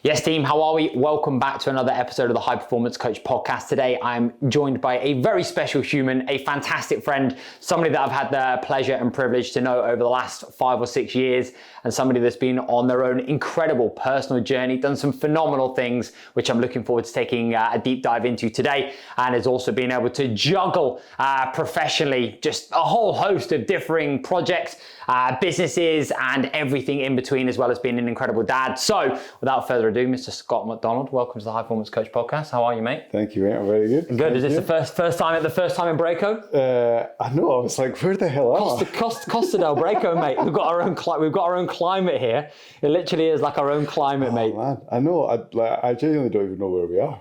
Yes, team, how are we? Welcome back to another episode of the High Performance Coach podcast. Today, I'm joined by a very special human, a fantastic friend, somebody that I've had the pleasure and privilege to know over the last 5 or 6 years, and somebody that's been on their own incredible personal journey, done some phenomenal things, which I'm looking forward to taking a deep dive into today, and has also been able to juggle professionally just a whole host of differing projects, businesses, and everything in between, as well as being an incredible dad. So, without further ado, Mr. Scott Macdonald, welcome to the High Performance Coach podcast. How are you, mate? Thank you, mate. I'm very good. Good. Thank Is this you. the first time Braco? I know. I was like, where the hell am I? Costa del Braco, mate. We've got our own climate here. It literally is like our own climate, mate. Man, I know. I genuinely don't even know where we are.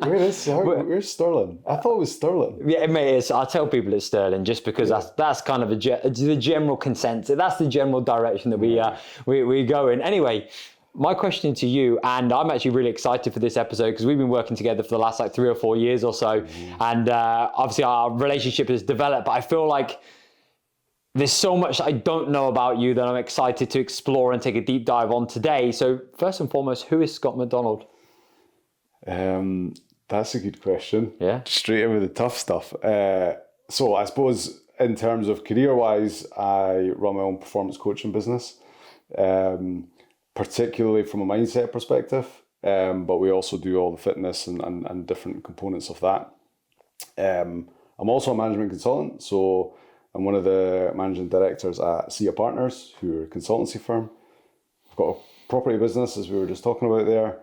Where's Stirling? I thought it was Stirling. Yeah, mate. I tell people it's Stirling just because that's kind of the general consensus. That's the general direction that we go in. Anyway. My question to you, and I'm actually really excited for this episode because we've been working together for the last 3 or 4 years or so, and obviously our relationship has developed, but I feel like there's so much I don't know about you that I'm excited to explore and take a deep dive on today. So first and foremost, who is Scott Macdonald? That's a good question. Yeah. Straight in with the tough stuff. So I suppose in terms of career-wise, I run my own performance coaching business. Particularly from a mindset perspective, but we also do all the fitness and different components of that. I'm also a management consultant, so I'm one of the managing directors at SIA Partners, who are a consultancy firm. I've got a property business, as we were just talking about there.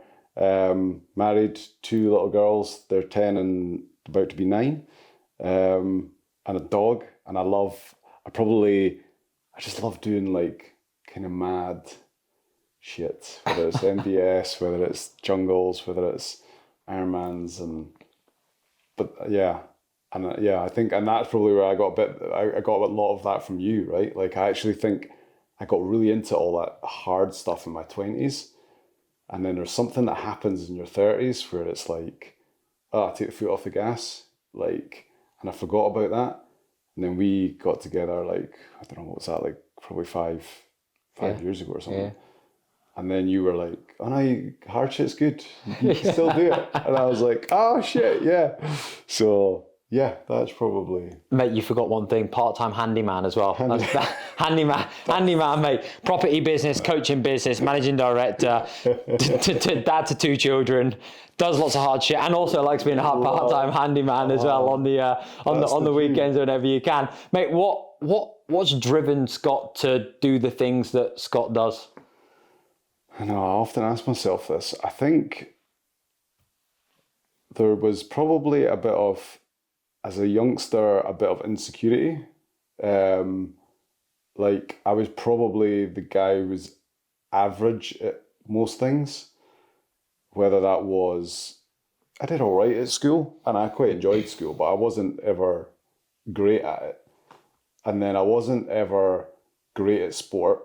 Married, 2 little girls, they're 10 and about to be 9, and a dog, and I just love doing like kind of mad shit, whether it's MDS, whether it's jungles, whether it's Ironmans, I think that's probably where I got a lot of that from you, right? Like I actually think I got really into all that hard stuff in my 20s, and then there's something that happens in your 30s where it's like, I take the foot off the gas, like, and I forgot about that, and then we got together like, I don't know, what was that, like probably five years ago or something. Yeah. And then you were like, oh no, hard shit's good. You can still do it. And I was like, oh shit, yeah. So yeah, that's probably... Mate, you forgot one thing, part-time handyman as well. Handyman, mate. Property business, coaching business, managing director, dad to 2 children, does lots of hard shit, and also likes being a part-time handyman as well on the weekends whenever you can. Mate, what's driven Scott to do the things that Scott does? I know, I often ask myself this. I think there was probably a bit of, as a youngster, a bit of insecurity. Like I was probably the guy who was average at most things. Whether that was, I did all right at school and I quite enjoyed school, but I wasn't ever great at it. And then I wasn't ever great at sport.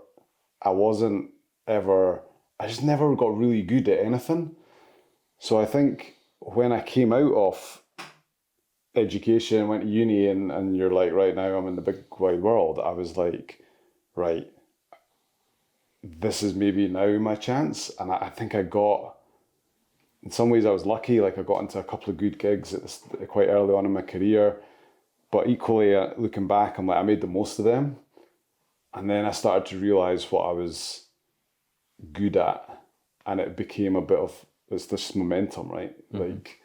I just never got really good at anything. So I think when I came out of education, went to uni, and you're like, right now I'm in the big wide world, I was like, right, this is maybe now my chance. And I think I got, in some ways I was lucky, like I got into a couple of good gigs quite early on in my career. But equally, looking back, I'm like, I made the most of them. And then I started to realise what I was good at, and it became a bit of, it's this momentum, right? Mm-hmm. Like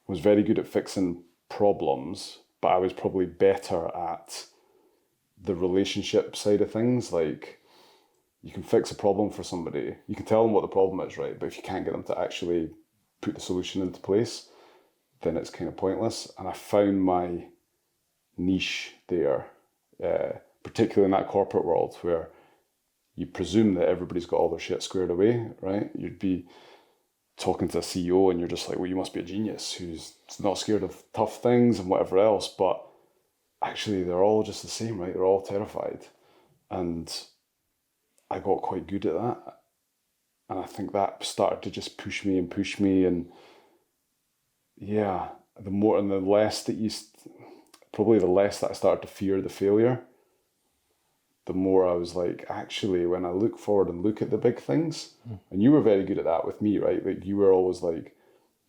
I was very good at fixing problems, but I was probably better at the relationship side of things. Like you can fix a problem for somebody, you can tell them what the problem is, right? But if you can't get them to actually put the solution into place, then it's kind of pointless. And I found my niche there, particularly in that corporate world where you presume that everybody's got all their shit squared away, right? You'd be talking to a CEO and you're just like, well, you must be a genius who's not scared of tough things and whatever else. But actually, they're all just the same, right? They're all terrified. And I got quite good at that. And I think that started to just push me. And yeah, the less that I started to fear the failure. the more I was like, actually, when I look forward and look at the big things, and you were very good at that with me, right? Like you were always like,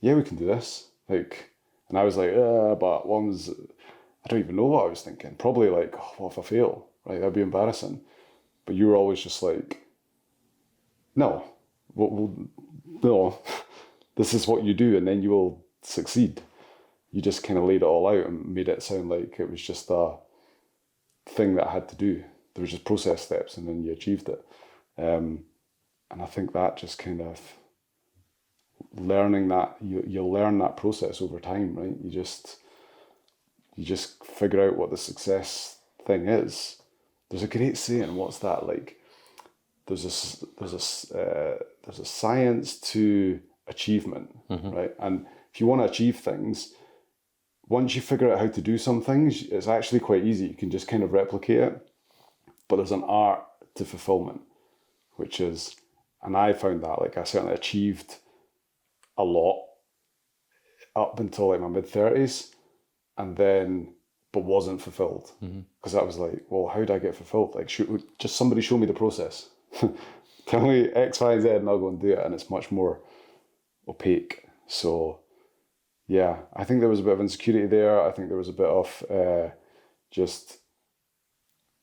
yeah, we can do this. Like, and I was like, but one was, I don't even know what I was thinking. Probably like, oh, what if I fail? Right, that'd be embarrassing. But you were always just like, no, no, this is what you do, and then you will succeed. You just kind of laid it all out and made it sound like it was just a thing that I had to do. There was just process steps, and then you achieved it. And I think that just kind of learning that, you'll learn that process over time, right? You just figure out what the success thing is. There's a great saying. What's that like? There's a science to achievement, right? And if you want to achieve things, once you figure out how to do some things, it's actually quite easy. You can just kind of replicate it. But there's an art to fulfillment, which is, and I found that, like, I certainly achieved a lot up until like my mid-30s, and then, but wasn't fulfilled. Because I was like, well, how do I get fulfilled? Like, just somebody show me the process. Tell me X, Y, and Z, and I'll go and do it. And it's much more opaque. So, yeah, I think there was a bit of insecurity there. I think there was a bit of just,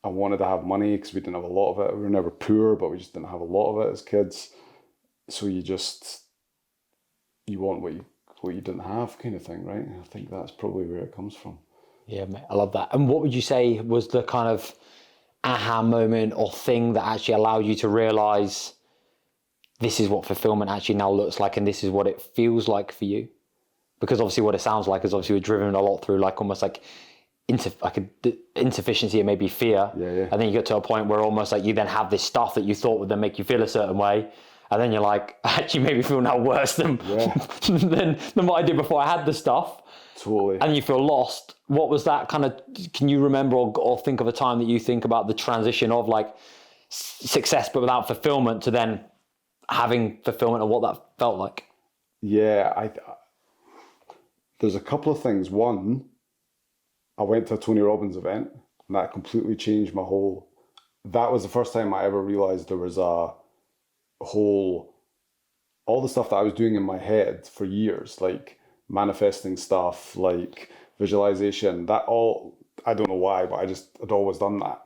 I wanted to have money because we didn't have a lot of it. We were never poor, but we just didn't have a lot of it as kids. So you want what you didn't have, kind of thing, right? I think that's probably where it comes from. Yeah, mate, I love that. And what would you say was the kind of aha moment or thing that actually allowed you to realize this is what fulfillment actually now looks like, and this is what it feels like for you? Because obviously what it sounds like is obviously we're driven a lot through like almost like insufficiency and maybe fear. Yeah. And then you get to a point where almost like you then have this stuff that you thought would then make you feel a certain way. And then you're like, actually made me feel now worse than what I did before I had the stuff. Totally. And you feel lost. What was that kind of, can you remember or think of a time that you think about the transition of like success but without fulfillment to then having fulfillment of what that felt like? Yeah, there's a couple of things. One, I went to a Tony Robbins event, and that completely changed my whole, that was the first time I ever realized there was a whole, all the stuff that I was doing in my head for years, like manifesting stuff, like visualization, that all, I don't know why, but I'd always done that.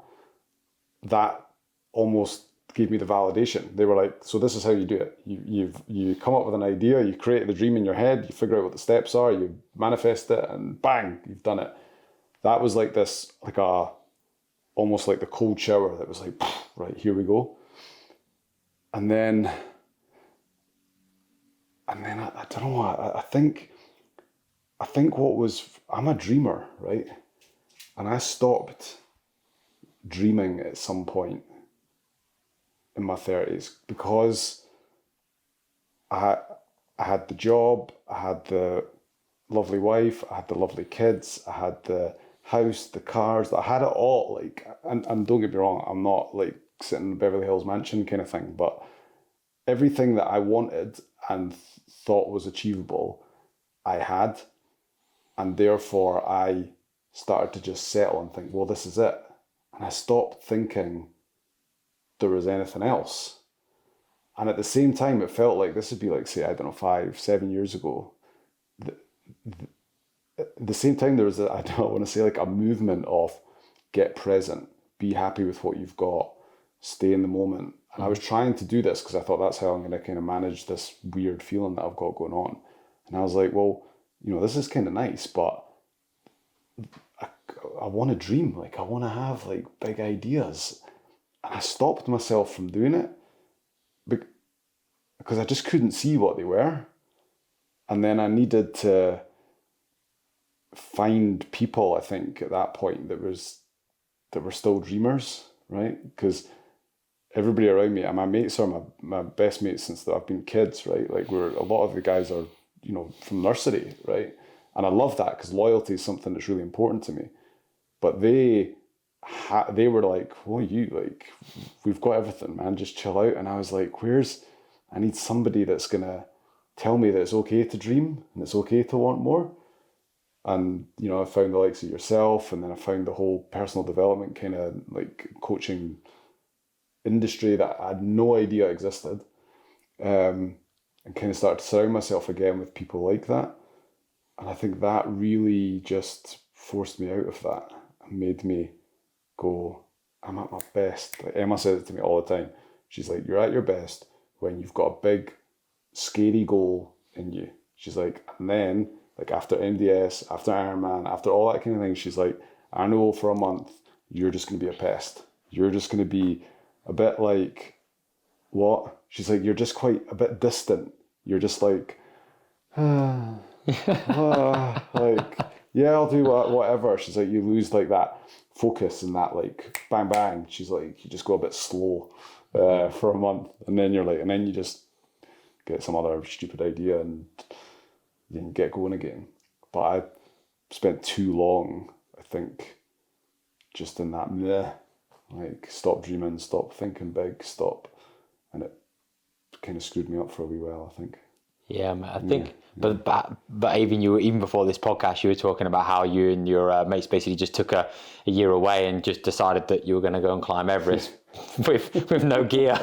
That almost gave me the validation. They were like, so this is how you do it. You come up with an idea, you create the dream in your head, you figure out what the steps are, you manifest it, and bang, you've done it. That was like this, like almost like the cold shower that was like, right, here we go. And then I don't know, I think what was, I'm a dreamer, right? And I stopped dreaming at some point in my 30s because I had the job, I had the lovely wife, I had the lovely kids, I had the house, the cars, I had it all, like, and don't get me wrong, I'm not like sitting in a Beverly Hills mansion kind of thing, but everything that I wanted and thought was achievable, I had, and therefore I started to just settle and think, well, this is it. And I stopped thinking there was anything else. And at the same time, it felt like this would be like, say, I don't know, 5-7 years ago. At the same time, there was I don't want to say like a movement of get present, be happy with what you've got, stay in the moment. And I was trying to do this because I thought that's how I'm going to kind of manage this weird feeling that I've got going on. And I was like, well, you know, this is kind of nice, but I want to dream. Like, I want to have like big ideas. And I stopped myself from doing it because I just couldn't see what they were. And then I needed to find people, I think, at that point that were still dreamers, right? Because everybody around me, and my mates are my best mates since I've been kids, right? Like, a lot of the guys are, you know, from nursery, right? And I love that because loyalty is something that's really important to me. But they were like, well, we've got everything, man, just chill out. And I was like, I need somebody that's going to tell me that it's okay to dream and it's okay to want more. And, you know, I found the likes of yourself, and then I found the whole personal development kind of like coaching industry that I had no idea existed. And kind of started to surround myself again with people like that. And I think that really just forced me out of that and made me go, I'm at my best. Like Emma says it to me all the time. She's like, you're at your best when you've got a big, scary goal in you. She's like, and then, like after MDS, after Ironman, after all that kind of thing, she's like, I know for a month, you're just going to be a pest. You're just going to be a bit like, what? She's like, you're just quite a bit distant. You're just like, like, yeah, I'll do whatever. She's like, you lose like that focus and that like bang bang. She's like, you just go a bit slow for a month, and then you're like, and then you just get some other stupid idea and then get going again. But I spent too long, I think, just in that meh, like stop dreaming, stop thinking big, stop, and it kind of screwed me up for a wee while, I think. Yeah, I think, but even before this podcast, you were talking about how you and your mates basically just took a year away and just decided that you were going to go and climb Everest with no gear.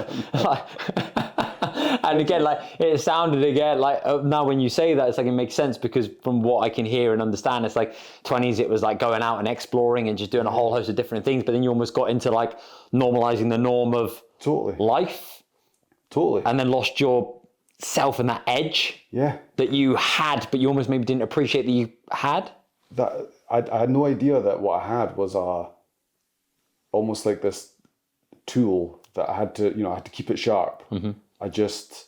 And again, like it sounded again like now when you say that, it's like it makes sense, because from what I can hear and understand, it's like 20s, it was like going out and exploring and just doing a whole host of different things. But then you almost got into like normalizing the norm of life. Totally. And then lost yourself and that edge that you had, but you almost maybe didn't appreciate that you had. That I had no idea that what I had was almost like this tool that I had to keep it sharp. Mm-hmm. I just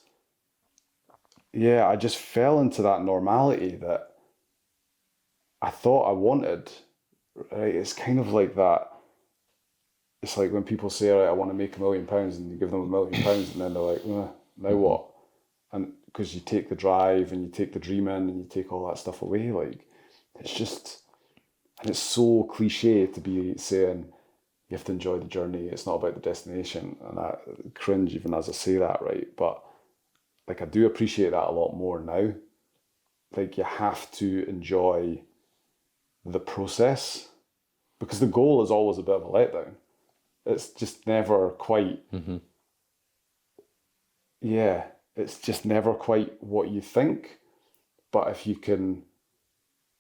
fell into that normality that I thought I wanted. Right? It's kind of like that. It's like when people say, all right, I want to make £1 million, and you give them £1 million, and then they're like, now what? And because you take the drive and you take the dream in and you take all that stuff away, like it's just, and it's so cliche to be saying you have to enjoy the journey. It's not about the destination, and I cringe even as I say that, right? But like I do appreciate that a lot more now. Like you have to enjoy the process, because the goal is always a bit of a letdown. It's just never quite, it's just never quite what you think. But if you can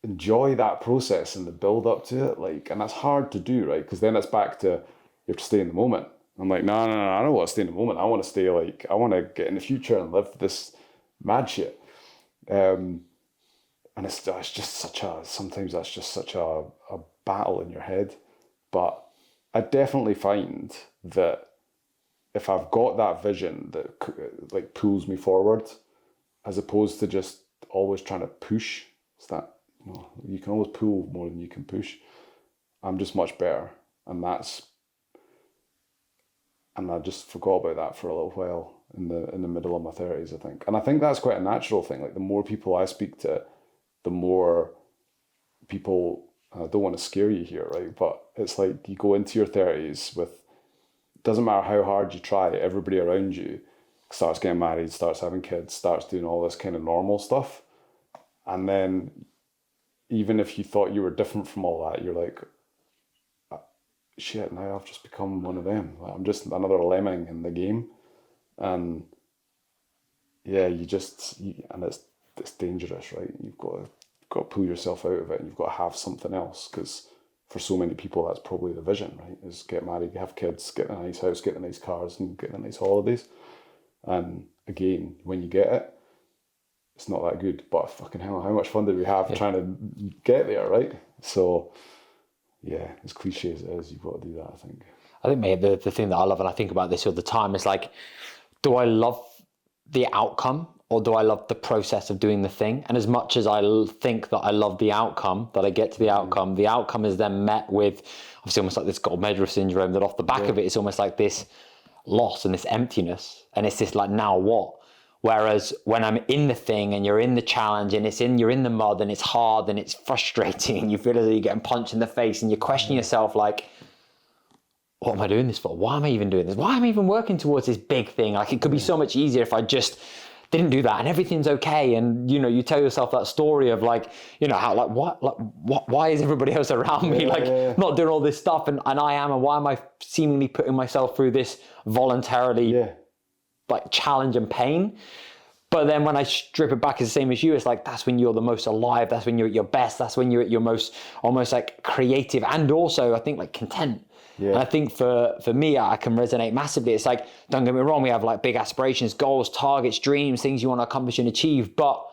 enjoy that process and the build up to it, like, and that's hard to do, right? Because then it's back to, you have to stay in the moment. I'm like, no, I don't want to stay in the moment. I want to stay like, I want to get in the future and live this mad shit. And it's just sometimes that's just such a battle in your head. But I definitely find that if I've got that vision that like pulls me forward, as opposed to just always trying to push, it's that, you can always pull more than you can push. I'm just much better. And I just forgot about that for a little while in the middle of my 30s, I think. And I think that's quite a natural thing. Like the more people I speak to, the more people, I don't want to scare you here, right? But it's like you go into your 30s with, doesn't matter how hard you try, everybody around you starts getting married, starts having kids, starts doing all this kind of normal stuff. And then even if you thought you were different from all that, you're like, shit, now I've just become one of them. Like, I'm just another lemming in the game. And yeah, and it's dangerous, right? You've got to pull yourself out of it, and you've got to have something else, because for so many people that's probably the vision, right? Is get married, have kids, get a nice house, get the nice cars, and get the nice holidays. And again, when you get it, it's not that good, but fucking hell, how much fun did we have trying to get there, right? So yeah, as cliche as it is, you've got to do that, I think. I think, mate, the thing that I love, and I think about this all the time, is like, do I love the outcome, or do I love the process of doing the thing? And as much as I think that I love the outcome, that I get to the outcome is then met with obviously almost like this gold medalist syndrome, that off the back of it, it's almost like this loss and this emptiness. And it's this like, now what? Whereas when I'm in the thing and you're in the challenge and you're in the mud and it's hard and it's frustrating and you feel as though you're getting punched in the face and you're questioning yourself like, what am I doing this for? Why am I even doing this? Why am I even working towards this big thing? Like it could be so much easier if I just didn't do that and everything's okay. And, you know, you tell yourself that story of like, you know, how like, what, why is everybody else around me not doing all this stuff? And I am, and why am I seemingly putting myself through this voluntarily like challenge and pain? But then when I strip it back, it's the same as you. It's like, that's when you're the most alive. That's when you're at your best. That's when you're at your most almost like creative and also I think like content. Yeah. And I think for me, I can resonate massively. It's like, don't get me wrong, we have like big aspirations, goals, targets, dreams, things you want to accomplish and achieve. But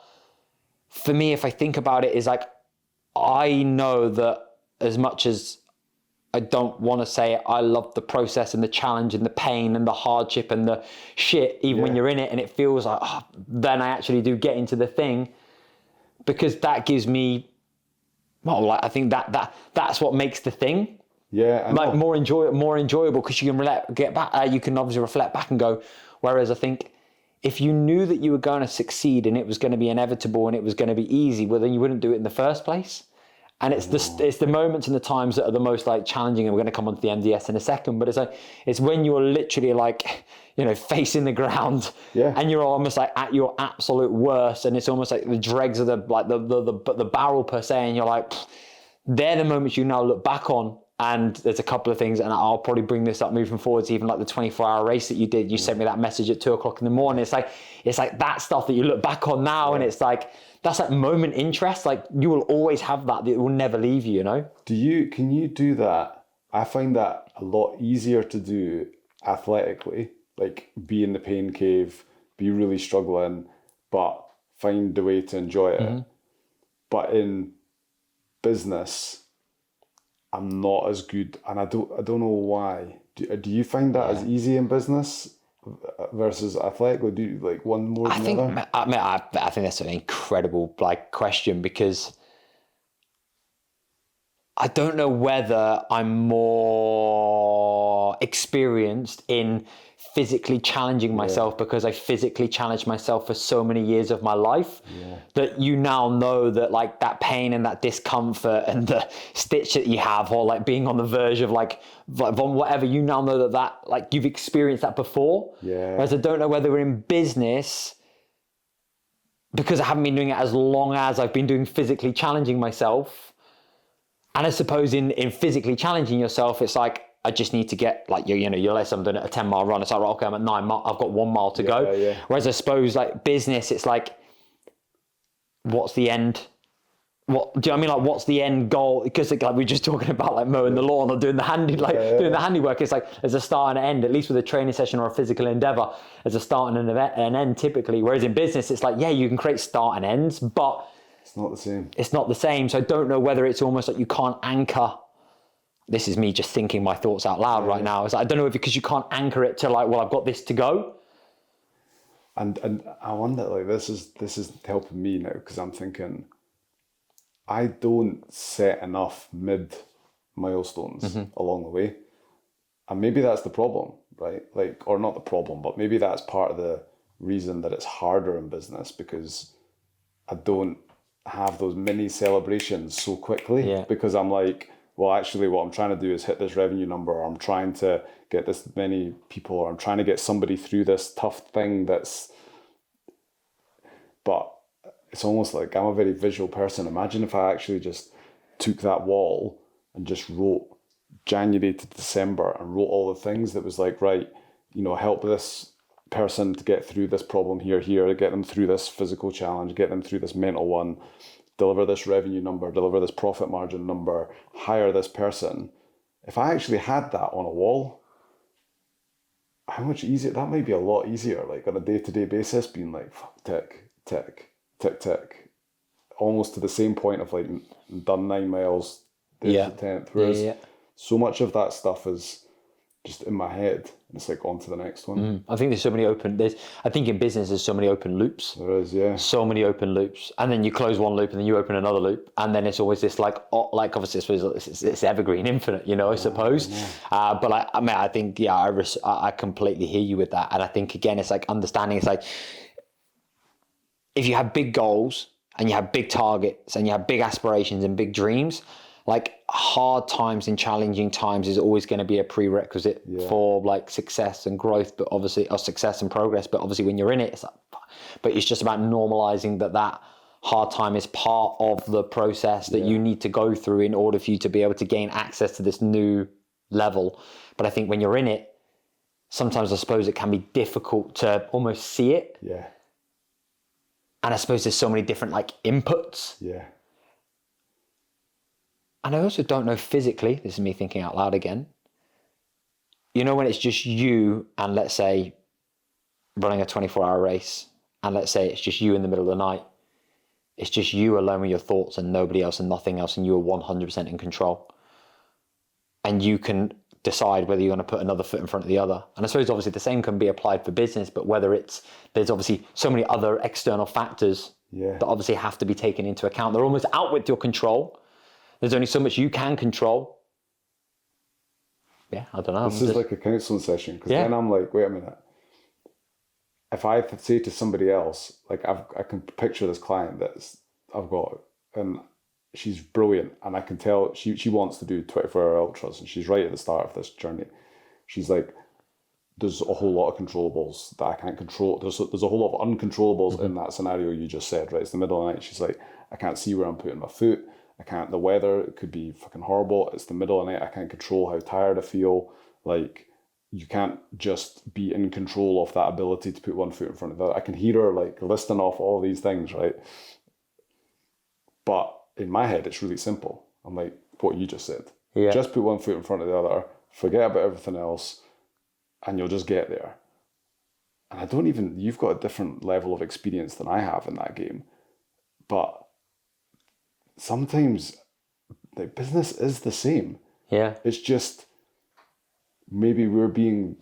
for me, if I think about it, is like, I know that as much as I don't want to say I love the process and the challenge and the pain and the hardship and the shit, even when you're in it and it feels like, then I actually do get into the thing, because that gives me, well, like, I think that's what makes the thing. Yeah, like more enjoyable, because you can get back. You can obviously reflect back and go. Whereas I think if you knew that you were going to succeed and it was going to be inevitable and it was going to be easy, well, then you wouldn't do it in the first place. And it's the moments and the times that are the most like challenging. And we're going to come on to the MDS in a second, but it's when you're literally like, you know, facing the ground, and you're almost like at your absolute worst, and it's almost like the dregs of the barrel per se, and you're like, they're the moments you now look back on. And there's a couple of things, and I'll probably bring this up moving forwards, even like the 24-hour race that you did. You sent me that message at 2:00 in the morning. It's like that stuff that you look back on now, and it's like, that's like moment interest. Like, you will always have that will never leave you, you know? Can you do that? I find that a lot easier to do athletically, like be in the pain cave, be really struggling, but find a way to enjoy it. Mm-hmm. But in business, I'm not as good, and I don't know why. Do you find that as easy in business versus athletic? Or do you like one more than the other? I think that's an incredible like question, because I don't know whether I'm more experienced in physically challenging myself because I physically challenged myself for so many years of my life that you now know that like that pain and that discomfort and the stitch that you have, or like being on the verge of like whatever, you now know that like you've experienced that before. Whereas I don't know whether in business, because I haven't been doing it as long as I've been doing physically challenging myself. And I suppose in physically challenging yourself, it's like, I just need to get like, you know, let's say I'm doing a 10-mile run. It's like, okay, I'm at 9 miles. I've got 1 mile to go. Yeah. Whereas I suppose like business, it's like, what's the end? What do you know what I mean? Like, what's the end goal? Because like we're just talking about like mowing the lawn or doing the doing the handiwork. It's like there's a start and an end, at least with a training session or a physical endeavor. There's a start and an end typically. Whereas in business, it's like, you can create start and ends, but it's not the same. It's not the same. So I don't know whether it's almost like you can't anchor. This is me just thinking my thoughts out loud right now. It's like, I don't know if because you can't anchor it to like, well, I've got this to go. And I wonder, like, this is helping me now, because I'm thinking I don't set enough mid milestones along the way. And maybe that's the problem, right? Like, or not the problem, but maybe that's part of the reason that it's harder in business, because I don't have those mini celebrations so quickly, because I'm like, well, actually what I'm trying to do is hit this revenue number, or I'm trying to get this many people, or I'm trying to get somebody through this tough thing but it's almost like I'm a very visual person. Imagine if I actually just took that wall and just wrote January to December and wrote all the things that was like, right, you know, help this person to get through this problem here, get them through this physical challenge, get them through this mental one, deliver this revenue number, deliver this profit margin number, hire this person. If I actually had that on a wall, how much easier, that might be a lot easier, like on a day-to-day basis, being like, fuck, tick, tick, tick, tick, almost to the same point of like, done 9 miles, there's the 10th, whereas so much of that stuff is just in my head, and it's like on to the next one. I think there's so many I think in business there's so many open loops. There is, so many open loops, and then you close one loop and then you open another loop, and then it's always this like obviously it's evergreen, infinite, you know, I suppose. But I think I completely hear you with that, and I think again it's like understanding. It's like if you have big goals and you have big targets and you have big aspirations and big dreams, like hard times and challenging times is always going to be a prerequisite for like success and growth, but obviously, or success and progress. But obviously when you're in it, it's like, but it's just about normalizing that hard time is part of the process that you need to go through in order for you to be able to gain access to this new level. But I think when you're in it, sometimes I suppose it can be difficult to almost see it. Yeah. And I suppose there's so many different like inputs. Yeah. And I also don't know physically, this is me thinking out loud again, you know, when it's just you and let's say running a 24-hour race, and let's say it's just you in the middle of the night, it's just you alone with your thoughts and nobody else and nothing else, and you are 100% in control. And you can decide whether you're going to put another foot in front of the other. And I suppose obviously the same can be applied for business, but there's obviously so many other external factors that obviously have to be taken into account. They're almost out with your control. There's only so much you can control. Yeah, I don't know. This is like a counselling session, because then I'm like, wait a minute. If I say to somebody else, like I can picture this client that I've got, and she's brilliant, and I can tell she wants to do 24-hour ultras, and she's right at the start of this journey. She's like, there's a whole lot of controllables that I can't control. There's a whole lot of uncontrollables in that scenario you just said, right? It's the middle of the night. She's like, I can't see where I'm putting my foot. I can't, the weather, it could be fucking horrible. It's the middle of the night. I can't control how tired I feel. Like, you can't just be in control of that ability to put one foot in front of the other. I can hear her like listing off all these things, right? But in my head, it's really simple. I'm like, what you just said. Yeah. Just put one foot in front of the other, forget about everything else, and you'll just get there. And you've got a different level of experience than I have in that game. But sometimes the business is the same. Yeah. It's just maybe we're being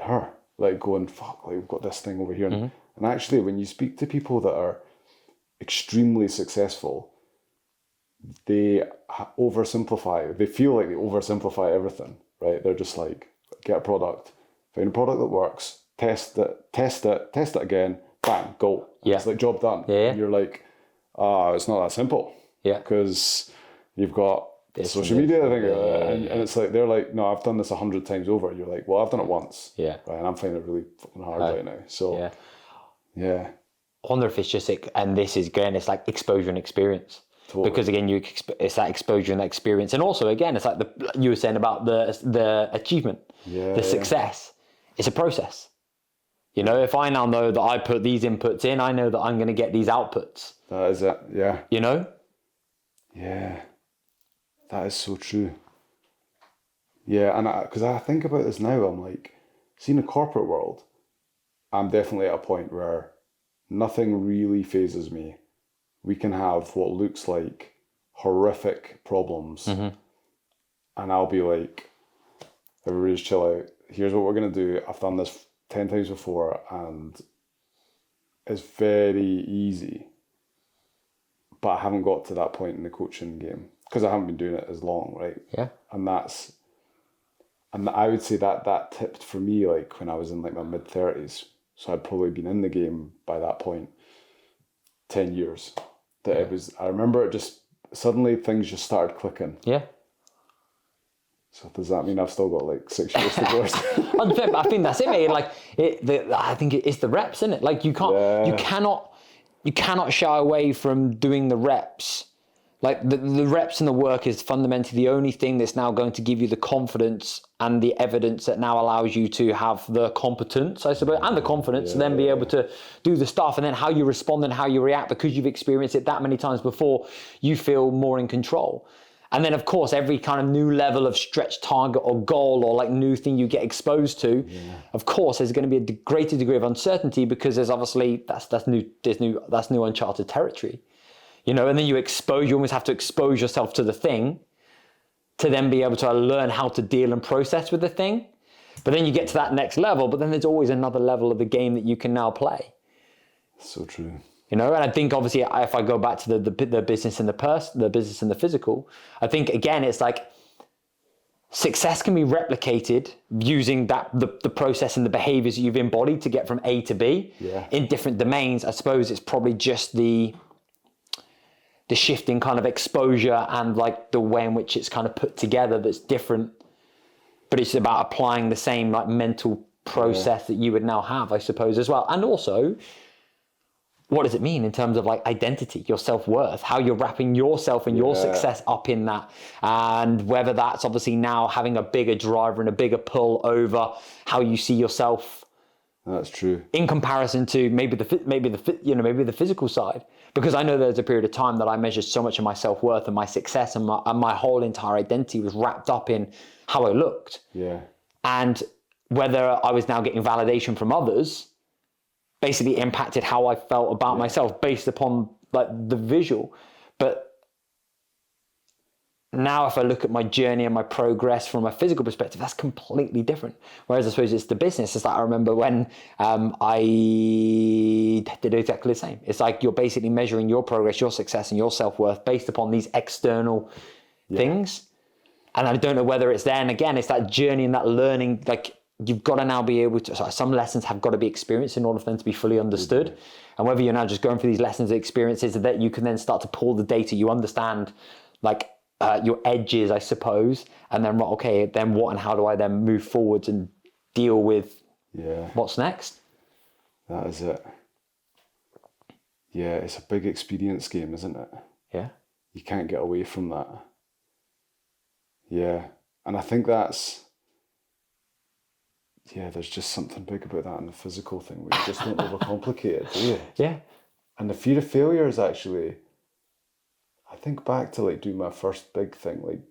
her, like going, fuck, like we've got this thing over here. And actually, when you speak to people that are extremely successful, they oversimplify. They feel like they oversimplify everything, right? They're just like, get a product, find a product that works, test it again, bang, go. Yeah. It's like job done. Yeah. And you're like, it's not that simple. Yeah. Because you've got social media, and it's like, they're like, no, I've done this 100 times over. You're like, well, I've done it once. Yeah. Right, and I'm finding it really fucking hard right now. So, yeah. I wonder if it's just, and this is, again, it's like exposure and experience. Totally. Because again, it's that exposure and that experience. And also, again, it's like you were saying about the achievement, the success. It's a process. You know, if I now know that I put these inputs in, I know that I'm going to get these outputs. That is it, yeah. You know? Yeah. That is so true. Yeah, and because I think about this now, I'm like, see, in the corporate world, I'm definitely at a point where nothing really phases me. We can have what looks like horrific problems, and I'll be like, everybody's chill out. Here's what we're going to do. I've done this 10 times before, and it's very easy. But I haven't got to that point in the coaching game because I haven't been doing it as long, right? Yeah. And I would say that tipped for me like when I was in like my mid-30s. So I'd probably been in the game by that point 10 years. I remember it just, suddenly things just started clicking. Yeah. So does that mean I've still got like 6 years to go? I think that's it, mate. Like I think it's the reps, isn't it? Like you cannot shy away from doing the reps. Like the reps and the work is fundamentally the only thing that's now going to give you the confidence and the evidence that now allows you to have the competence, I suppose, and the confidence to then be able to do the stuff. And then how you respond and how you react, because you've experienced it that many times before, you feel more in control. And then, of course, every kind of new level of stretch target or goal or like new thing you get exposed to, of course, there's going to be a greater degree of uncertainty because there's obviously that's new uncharted territory, you know. And then you almost have to expose yourself to the thing to then be able to learn how to deal and process with the thing. But then you get to that next level, but then there's always another level of the game that you can now play. So true. You know, and I think obviously if I go back to the business and the business and the physical, I think again it's like success can be replicated using the process and the behaviors that you've embodied to get from A to B in different domains. I suppose it's probably just the the shift in kind of exposure and like the way in which it's kind of put together that's different, but it's about applying the same like mental process that you would now have, I suppose, as well. And also, what does it mean in terms of like identity, your self-worth, how you're wrapping yourself and your success up in that, and whether that's obviously now having a bigger driver and a bigger pull over how you see yourself. That's true. In comparison to maybe the physical side, because I know there's a period of time that I measured so much of my self-worth and my success and my whole entire identity was wrapped up in how I looked. Yeah. And whether I was now getting validation from others basically impacted how I felt about myself based upon like the visual. But now if I look at my journey and my progress from a physical perspective, that's completely different. Whereas I suppose it's the business. It's like I remember when I did exactly the same. It's like you're basically measuring your progress, your success and your self-worth based upon these external things. And I don't know whether it's there. And again, it's that journey and that learning, like you've got to now be able to, some lessons have got to be experienced in order for them to be fully understood. And whether you're now just going through these lessons and experiences that you can then start to pull the data, you understand like your edges, I suppose, and then okay, then what and how do I then move forwards and deal with what's next? That is it. Yeah, it's a big experience game, isn't it? Yeah. You can't get away from that. Yeah. And I think there's just something big about that in the physical thing where you just don't overcomplicate it, do you? Yeah. And the fear of failure is actually, I think back to like doing my first big thing, like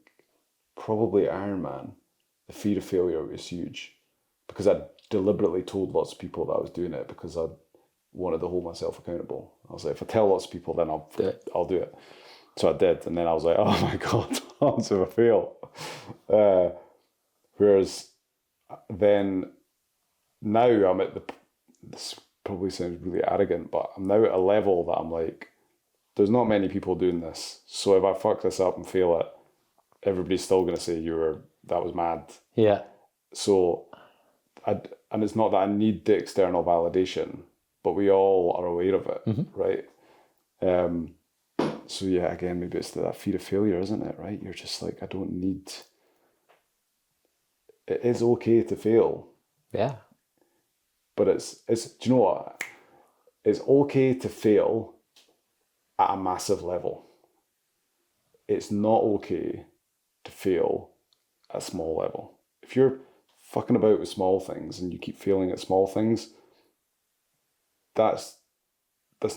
probably Ironman, the fear of failure was huge because I deliberately told lots of people that I was doing it because I wanted to hold myself accountable. I was like, if I tell lots of people, then I'll do it. So I did. And then I was like, oh my God, what if I fail? Whereas then now I'm at this probably sounds really arrogant, but I'm now at a level that I'm like, there's not many people doing this. So if I fuck this up and fail it, everybody's still going to say that was mad. Yeah. So, and it's not that I need the external validation, but we all are aware of it, right? So yeah, again, maybe it's that fear of failure, isn't it, right? You're just like, I don't need... It is okay to fail. Yeah. But it's do you know what? It's okay to fail at a massive level. It's not okay to fail at a small level. If you're fucking about with small things and you keep failing at small things, that's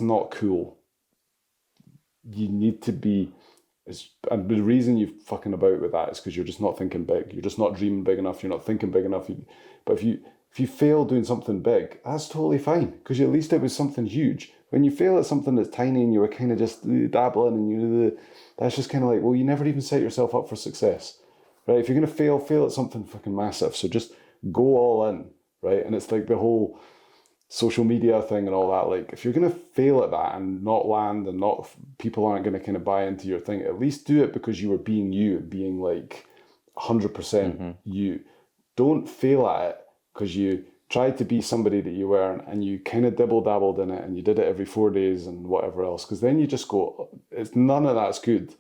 not cool. You need to be, and the reason you're fucking about with that is because you're just not thinking big. You're just not dreaming big enough. You're not thinking big enough. But if you fail doing something big, that's totally fine because at least it was something huge. When you fail at something that's tiny and you were kind of just dabbling and that's just kind of like, well, you never even set yourself up for success, right? If you're going to fail at something fucking massive. So just go all in, right? And it's like the whole social media thing and all that. Like if you're going to fail at that and not land and people aren't going to kind of buy into your thing, at least do it because you were being you, being like 100% you. Don't fail at it because you tried to be somebody that you weren't and you kind of dibble-dabbled in it and you did it every 4 days and whatever else, because then you just go, it's none of that's good.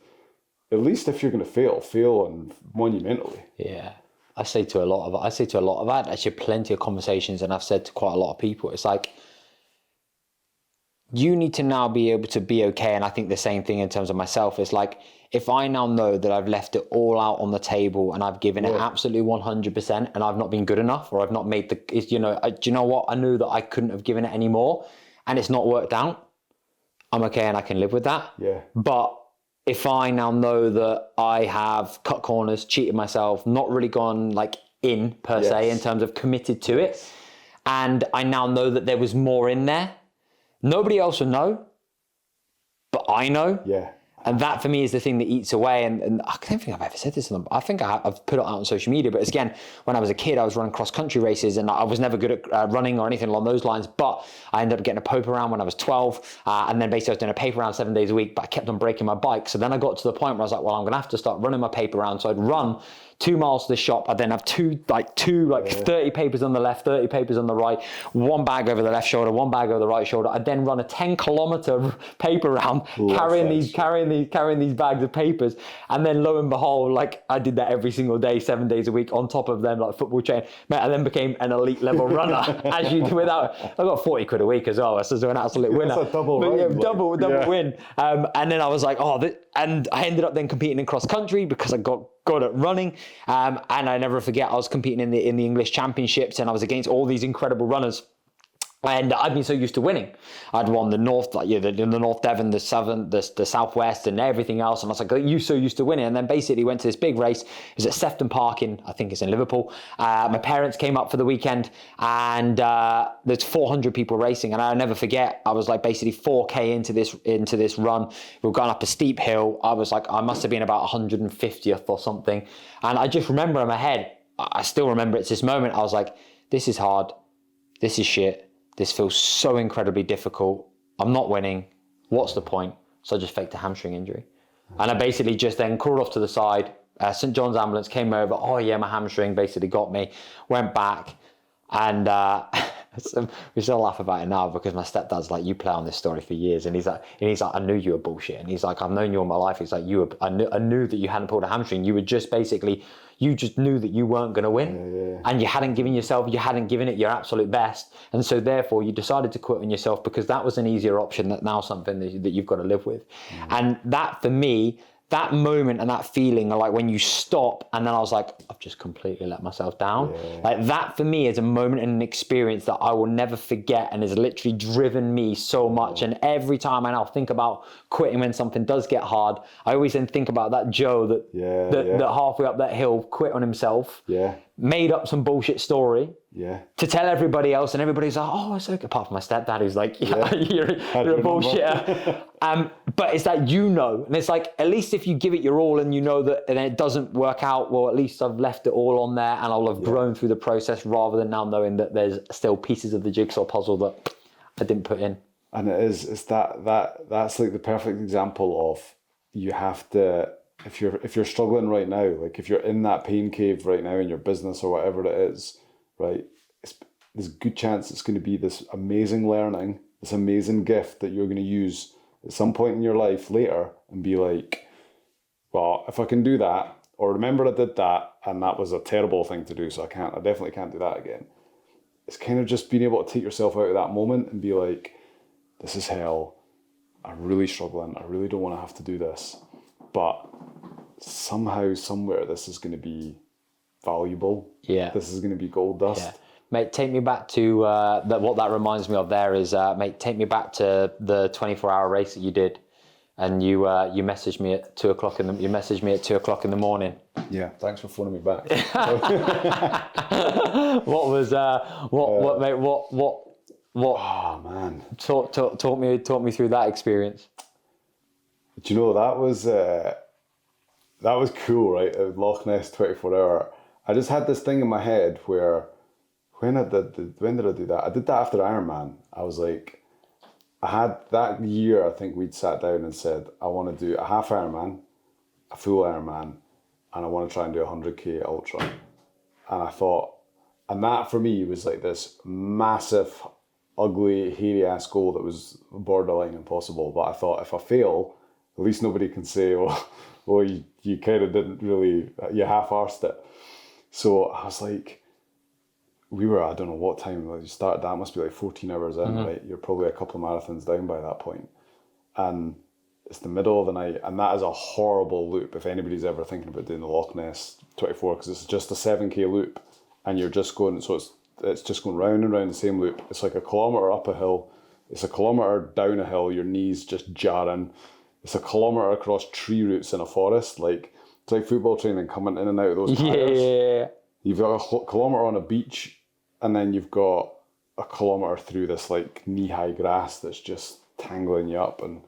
At least if you're going to fail and monumentally. Yeah. I say to a lot of that, actually plenty of conversations, and I've said to quite a lot of people, it's like, you need to now be able to be okay. And I think the same thing in terms of myself. It's like, if I now know that I've left it all out on the table and I've given it absolutely 100% and I've not been good enough, or I've not made do you know what? I knew that I couldn't have given it any more and it's not worked out. I'm okay and I can live with that. Yeah. But if I now know that I have cut corners, cheated myself, not really gone like in per se in terms of committed to it, and I now know that there was more in there, nobody else will know, but I know. Yeah. And that for me is the thing that eats away. And I don't think I've ever said this to them. I think I've put it out on social media. But again, when I was a kid, I was running cross-country races and I was never good at running or anything along those lines. But I ended up getting a poper round when I was 12. And then basically I was doing a paper round 7 days a week, but I kept on breaking my bike. So then I got to the point where I was like, well, I'm going to have to start running my paper round. So I'd run 2 miles to the shop. I'd then have 30 papers on the left, 30 papers on the right, 1 bag over the left shoulder, 1 bag over the right shoulder. I'd then run a 10-kilometer paper round, carrying carrying these bags of papers. And then lo and behold, like I did that every single day, 7 days a week on top of them, like football training. Mate, I then became an elite level runner as you do without, I got 40 quid a week as well. So an absolute winner. That's a double But, win. double win. And then I was like, and I ended up then competing in cross country because I got good at running. And I never forget, I was competing in the English championships and I was against all these incredible runners. And I'd been so used to winning. I'd won the North, the North Devon, the Southern, the Southwest, and everything else. And I was like, you so used to winning. And then basically went to this big race. It was at Sefton Park I think it's in Liverpool. My parents came up for the weekend, and there's 400 people racing. And I'll never forget, I was like basically 4K into this run. We were going up a steep hill. I was like, I must have been about 150th or something. And I just remember in my head, I still remember it's this moment. I was like, this is hard. This is shit. This feels so incredibly difficult. I'm not winning. What's the point? So I just faked a hamstring injury. And I basically just then crawled off to the side. St. John's ambulance came over. Oh yeah, my hamstring basically got me. Went back. And we still laugh about it now because my stepdad's like, you play on this story for years. And he's like, I knew you were bullshit. And he's like, I've known you all my life. He's like, I knew that you hadn't pulled a hamstring. You were just basically, you just knew that you weren't going to win. And you hadn't given it your absolute best. And so therefore you decided to quit on yourself because that was an easier option, that now something that you've got to live with. And that for me, that moment and that feeling of like when you stop and then I was like, I've just completely let myself down. Like that for me is a moment and an experience that I will never forget and has literally driven me so much. And every time I now think about quitting when something does get hard, I always then think about that Joe that halfway up that hill quit on himself, made up some bullshit story to tell everybody else, and everybody's like, oh, it's okay. Apart from my stepdad, who's like, you're a bullshitter. But it's that, and it's like, at least if you give it your all and you know that, and it doesn't work out, well, at least I've left it all on there and I'll have grown through the process, rather than now knowing that there's still pieces of the jigsaw puzzle that I didn't put in. And it's that's like the perfect example of, you have to, if you're struggling right now, like if you're in that pain cave right now in your business or whatever it is, right, there's a good chance it's going to be this amazing learning, this amazing gift that you're going to use at some point in your life later and be like, well, if I can do that, or remember I did that and that was a terrible thing to do, so I definitely can't do that again. It's kind of just being able to take yourself out of that moment and be like, this is hell. I'm really struggling. I really don't want to have to do this. But somehow, somewhere, this is going to be valuable. This is going to be gold dust. Mate, take me back to what that reminds me of there is, mate, take me back to the 24-hour race that you did, and you messaged me at 2 o'clock in the morning. Yeah, thanks for phoning me back. What was what? Oh man, talk me through that experience. Do you know that was cool, right? At Loch Ness 24-hour. I just had this thing in my head where, when did I do that? I did that after Ironman. I was like, I had that year, I think we'd sat down and said, I want to do a half Ironman, a full Ironman, and I want to try and do a 100k ultra. And I thought, and that for me was like this massive, ugly, hairy ass goal that was borderline impossible. But I thought, if I fail, at least nobody can say, well, you kind of didn't really, you half-arsed it. So I was like, we were, I don't know what time, like you started, that must be like 14 hours in, right? You're probably a couple of marathons down by that point. And it's the middle of the night, and that is a horrible loop if anybody's ever thinking about doing the Loch Ness 24, because it's just a 7k loop, and you're just going, so it's just going round and round the same loop. It's like a kilometre up a hill, it's a kilometre down a hill, your knees just jarring. It's a kilometre across tree roots in a forest, like it's like football training coming in and out of those tires. Yeah. You've got a kilometre on a beach, and then you've got a kilometre through this like knee-high grass that's just tangling you up. And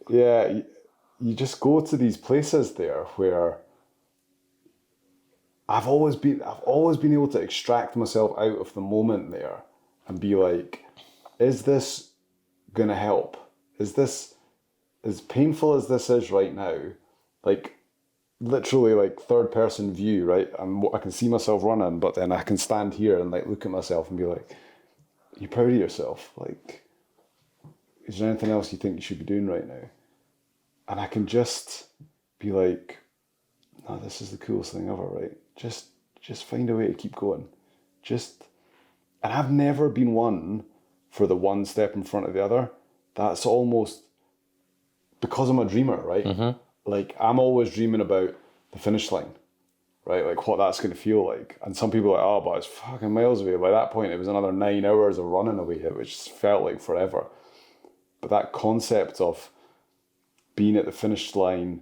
yeah, you just go to these places there where I've always been able to extract myself out of the moment there and be like, is this gonna help? Is this, as painful as this is right now, like literally like third person view, right? I can see myself running, but then I can stand here and like look at myself and be like, you proud of yourself? Like, is there anything else you think you should be doing right now? And I can just be like, no, this is the coolest thing ever, right? Just find a way to keep going. And I've never been one for the one step in front of the other. That's almost because I'm a dreamer, right? Mm-hmm. Like, I'm always dreaming about the finish line, right? Like, what that's going to feel like. And some people are like, oh, but it's fucking miles away. By that point, it was another 9 hours of running away, which felt like forever. But that concept of being at the finish line,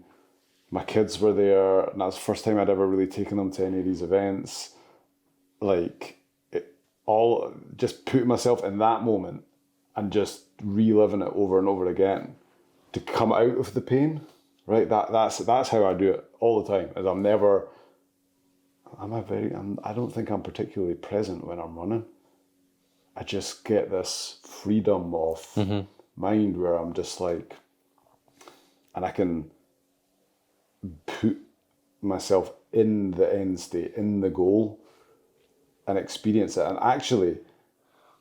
my kids were there, and that was the first time I'd ever really taken them to any of these events. Like, just putting myself in that moment and just reliving it over and over again to come out of the pain, right? That's how I do it all the time. Is I don't think I'm particularly present when I'm running. I just get this freedom of mind where I'm just like, and I can put myself in the end state, in the goal, and experience it. And actually,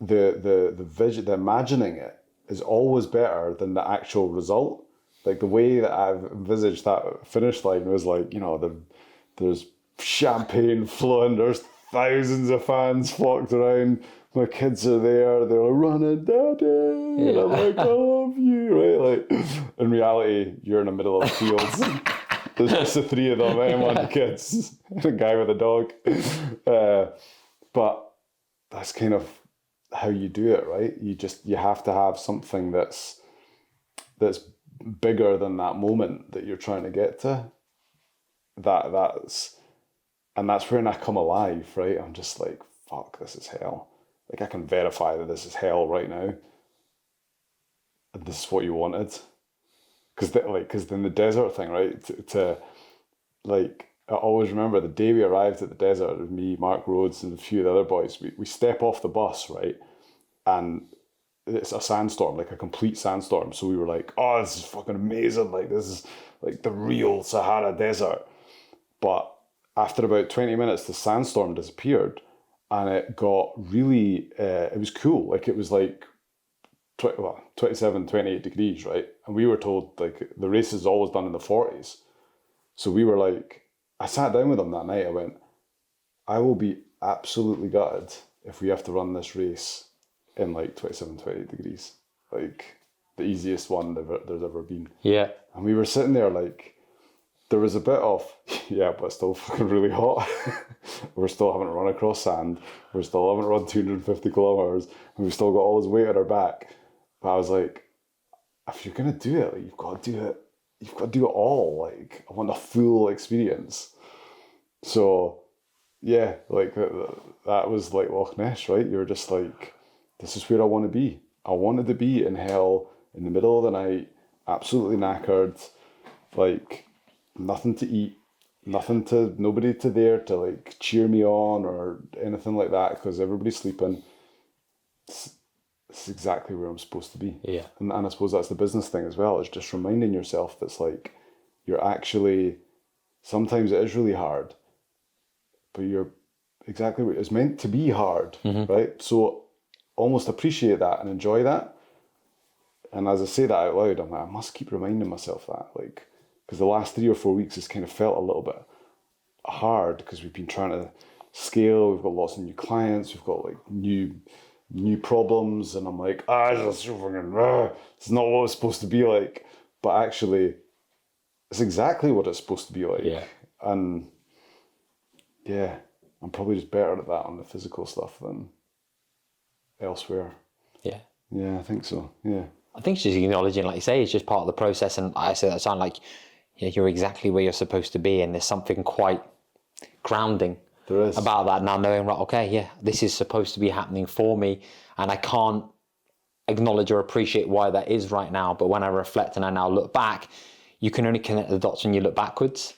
the vision, the imagining it is always better than the actual result. Like, the way that I've envisaged that finish line was like, there's champagne flowing, there's thousands of fans flocked around, my kids are there, they're running, Daddy, and I'm like, I love you, right? Like, in reality, you're in the middle of the fields. There's just the three of them, and one of the kids, and a guy with a dog. But that's kind of how you do it, right? You have to have something that's bigger than that moment that you're trying to get to. That's when I come alive, right? I'm just like, fuck, this is hell. Like, I can verify that this is hell right now. And this is what you wanted. Because then the desert thing, right? I always remember the day we arrived at the desert, with me, Mark Rhodes, and a few of the other boys, we step off the bus, right? And it's a sandstorm, like a complete sandstorm. So we were like, oh, this is fucking amazing. Like, this is like the real Sahara Desert. But after about 20 minutes, the sandstorm disappeared, and it got really, it was cool. Like, it was like 27, 28 degrees, right? And we were told, like, the race is always done in the 40s. So we were like, I sat down with them that night. I went, I will be absolutely gutted if we have to run this race in like 27, 28 degrees. Like, the easiest one there's ever been. Yeah. And we were sitting there like, there was a bit of, yeah, but it's still fucking really hot. We're still having to run across sand. We still haven't run 250 kilometers. And we've still got all this weight on our back. But I was like, if you're going to do it, like, you've got to do it. You've got to do it all. Like, I want a full experience. So, yeah, like, that was like Loch Ness, right? You were just like, this is where I want to be. I wanted to be in hell in the middle of the night, absolutely knackered, like, nothing to eat, nobody there to like cheer me on or anything like that, because everybody's sleeping. It's exactly where I'm supposed to be. Yeah. And I suppose that's the business thing as well. It's just reminding yourself that's like, you're actually, sometimes it is really hard, but you're exactly what it's meant to be hard, right? So almost appreciate that and enjoy that. And as I say that out loud, I'm like, I must keep reminding myself that, like, because the last 3 or 4 weeks has kind of felt a little bit hard because we've been trying to scale. We've got lots of new clients. We've got like new problems, and I'm like, it's not what it's supposed to be like. But actually, it's exactly what it's supposed to be like. Yeah. And yeah, I'm probably just better at that on the physical stuff than elsewhere. Yeah. Yeah, I think so. Yeah. I think it's just acknowledging, like you say, it's just part of the process. And I say that sound like, you're exactly where you're supposed to be, and there's something quite grounding there is about that now, knowing, right, okay, yeah, this is supposed to be happening for me, and I can't acknowledge or appreciate why that is right now. But when I reflect and I now look back, you can only connect the dots when you look backwards.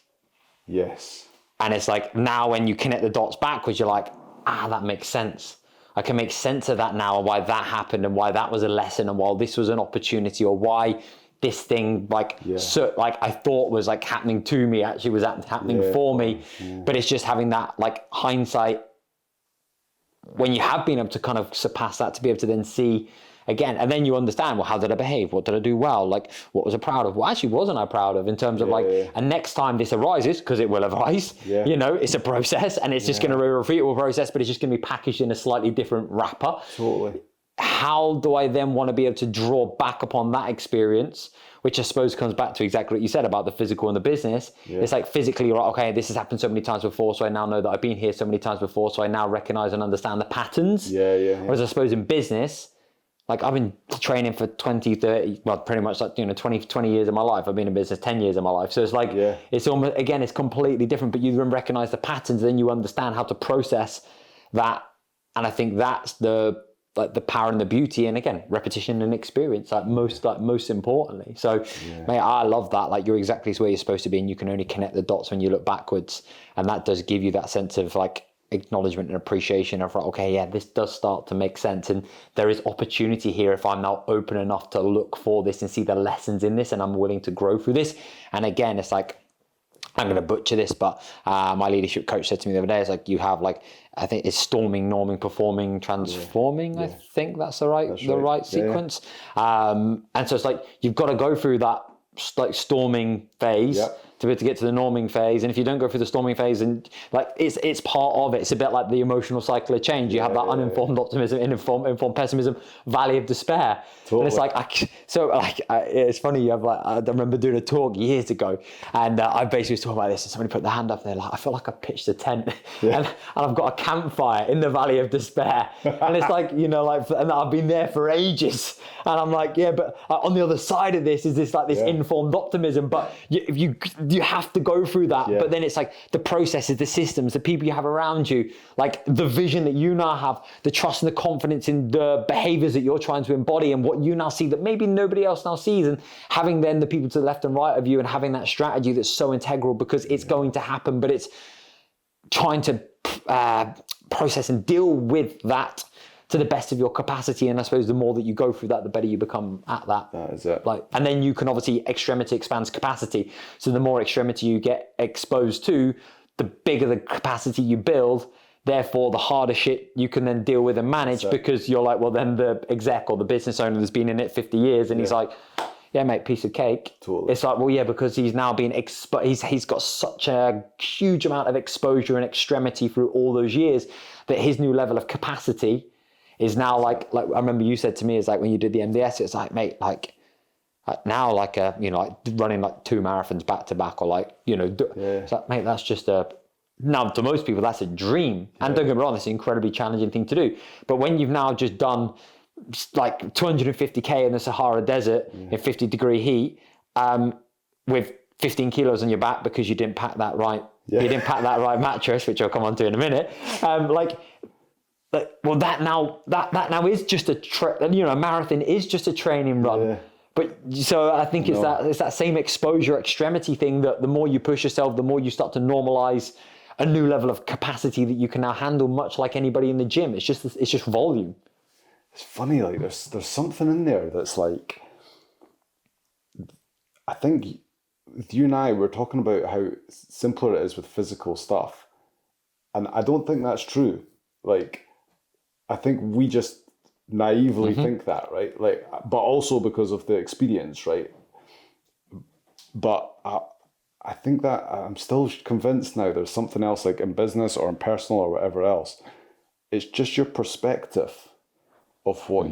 Yes. And it's like, now when you connect the dots backwards, you're like, that makes sense. I can make sense of that now, and why that happened, and why that was a lesson, and why this was an opportunity, or why this thing, like I thought was like happening to me, actually was happening for me. Yeah. But it's just having that like hindsight when you have been able to kind of surpass that, to be able to then see again, and then you understand, well, how did I behave? What did I do well? Like, what was I proud of? What actually wasn't I proud of in terms of and next time this arises, because it will arise, you know, it's a process and it's just going to be a repeatable process, but it's just going to be packaged in a slightly different wrapper. Totally. How do I then want to be able to draw back upon that experience, which I suppose comes back to exactly what you said about the physical and the business. It's like physically, you're like, okay, this has happened so many times before, so I now know that I've been here so many times before, so I now recognize and understand the patterns. Whereas I suppose in business, like I've been training for 20, 30, well, pretty much like, 20 years of my life. I've been in business 10 years of my life. So it's like, it's almost, again, it's completely different, but you then recognize the patterns, then you understand how to process that. And I think that's the power and the beauty, and again, repetition and experience, most importantly. So mate, I love that. Like, you're exactly where you're supposed to be, and you can only connect the dots when you look backwards, and that does give you that sense of like acknowledgement and appreciation of, okay, yeah, this does start to make sense, and there is opportunity here if I'm now open enough to look for this and see the lessons in this, and I'm willing to grow through this. And again, it's like, I'm going to butcher this, but my leadership coach said to me the other day, it's like, you have like, I think it's storming, norming, performing, transforming. I think that's the right sequence. And so it's like, you've got to go through that like storming phase to be able to get to the norming phase. And if you don't go through the storming phase, and like it's part of it. It's a bit like the emotional cycle of change. You have that uninformed optimism, informed pessimism, valley of despair. Totally. And it's like, it's funny. You have like, I remember doing a talk years ago, and I basically was talking about this, and somebody put their hand up there, like, I feel like I pitched a tent, and I've got a campfire in the valley of despair, and it's like, and I've been there for ages, and I'm like, but on the other side of this is this like this informed optimism, but you have to go through that. But then it's like the processes, the systems, the people you have around you, like the vision that you now have, the trust and the confidence in the behaviors that you're trying to embody and what you now see that maybe nobody else now sees, and having then the people to the left and right of you and having that strategy that's so integral, because it's going to happen, but it's trying to process and deal with that to the best of your capacity. And I suppose the more that you go through that, the better you become at that. That is it. Like, and then you can obviously, extremity expands capacity. So the more extremity you get exposed to, the bigger the capacity you build. Therefore, the harder shit you can then deal with and manage, because you're like, well, then the exec or the business owner has been in it 50 years and he's like, yeah, mate, piece of cake. Totally. It's like, well, yeah, because he's now been he's got such a huge amount of exposure and extremity through all those years that his new level of capacity is now like I remember you said to me, it's like when you did the MDS, it's like, mate, like now like like running like 2 marathons back to back, or like, it's like, mate, that's just now to most people that's a dream. And don't get me wrong, it's an incredibly challenging thing to do. But when you've now just done like 250k in the Sahara Desert in 50-degree heat, with 15 kilos on your back because you didn't pack that right. You didn't pack that right mattress, which I'll come on to in a minute. Well, that now is just a marathon is just a training run. Yeah. But so I think it's that same exposure extremity thing, that the more you push yourself, the more you start to normalize a new level of capacity that you can now handle, much like anybody in the gym. It's just volume. It's funny, like there's something in there that's like, I think you and I were talking about how simpler it is with physical stuff, and I don't think that's true. Like, I think we just naively think that, right? Like, but also because of the experience, right? But I think that I'm still convinced now there's something else, like in business or in personal or whatever else. It's just your perspective of what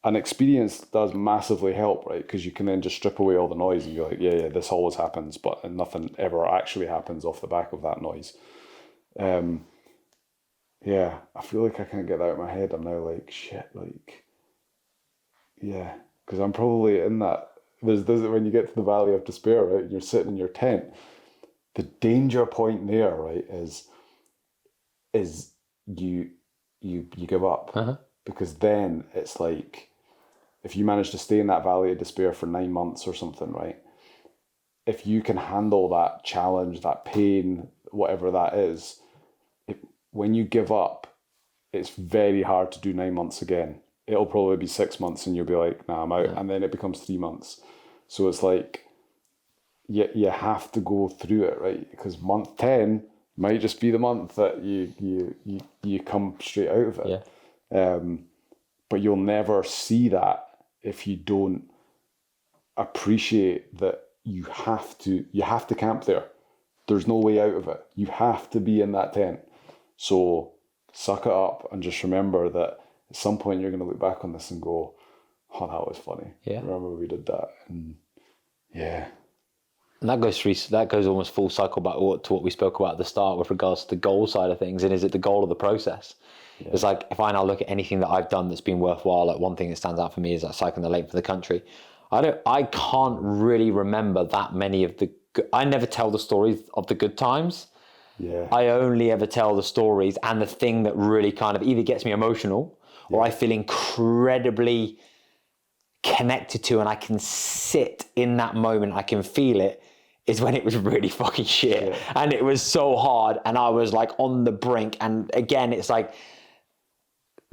and experience does massively help, right? Because you can then just strip away all the noise and you're like, yeah, this always happens, but nothing ever actually happens off the back of that noise. Yeah, I feel like I can't get that out of my head. I'm now like, shit, like, yeah, because I'm probably in that. There's when you get to the valley of despair, right? You're sitting in your tent. The danger point there, right, is you give up, because then it's like, if you manage to stay in that valley of despair for 9 months or something, right? If you can handle that challenge, that pain, whatever that is. When you give up, it's very hard to do 9 months again. It'll probably be 6 months and you'll be like, nah, I'm out. Yeah. And then it becomes 3 months. So it's like, you have to go through it, right? Because month 10 might just be the month that you come straight out of it. Yeah. but you'll never see that if you don't appreciate that you have to camp there. There's no way out of it. You have to be in that tent. So suck it up and just remember that at some point you're going to look back on this and go, oh, that was funny. Yeah. Remember we did that. And yeah. And that goes almost full cycle back to what we spoke about at the start with regards to the goal side of things. And is it the goal of the process? Yeah. It's like, if I now look at anything that I've done that's been worthwhile, like one thing that stands out for me is like cycling the length of the country. I can't really remember that many of I never tell the stories of the good times. Yeah. I only ever tell the stories and the thing that really kind of either gets me emotional or I feel incredibly connected to, and I can sit in that moment, I can feel it, is when it was really fucking shit. Yeah. And it was so hard and I was like on the brink. And again, it's like,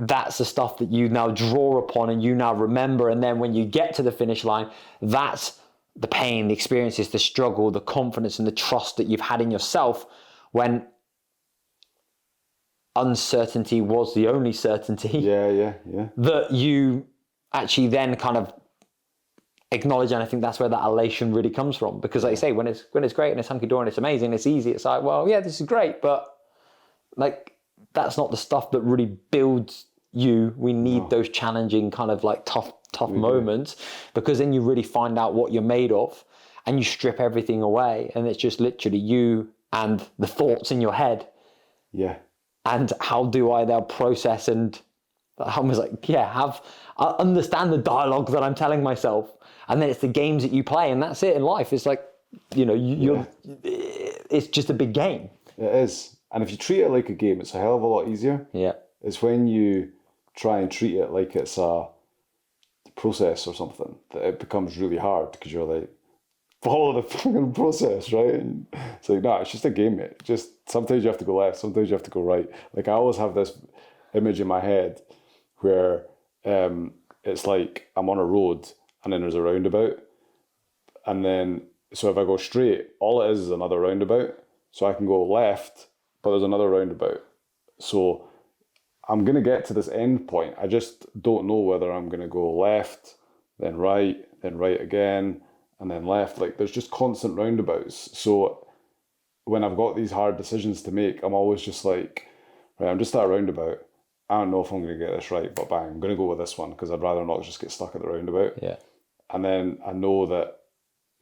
that's the stuff that you now draw upon and you now remember. And then when you get to the finish line, that's the pain, the experiences, the struggle, the confidence and the trust that you've had in yourself when uncertainty was the only certainty. Yeah. That you actually then kind of acknowledge. And I think that's where that elation really comes from. Because like you say, when it's great and it's hunky-dory and it's amazing, it's easy, it's like, well, yeah, this is great. But like, that's not the stuff that really builds you. We need those challenging kind of like tough moments, because then you really find out what you're made of and you strip everything away. And it's just literally you and the thoughts in your head. Yeah. And how do I now process and I was like, I understand the dialogue that I'm telling myself. And then it's the games that you play, and that's it in life. It's like, it's just a big game. It is. And if you treat it like a game, it's a hell of a lot easier. Yeah. It's when you try and treat it like it's a process or something that it becomes really hard, because you're like, follow the fucking process, right? And it's like, nah, it's just a game, mate. Just sometimes you have to go left, sometimes you have to go right. Like, I always have this image in my head where it's like I'm on a road and then there's a roundabout. And then, so if I go straight, all it is another roundabout. So I can go left, but there's another roundabout. So I'm going to get to this end point. I just don't know whether I'm going to go left, then right again, and then left. Like, there's just constant roundabouts. So when I've got these hard decisions to make, I'm always just like, right, I'm just at a roundabout. I don't know if I'm going to get this right, but bang, I'm going to go with this one, because I'd rather not just get stuck at the roundabout. Yeah. And then I know that,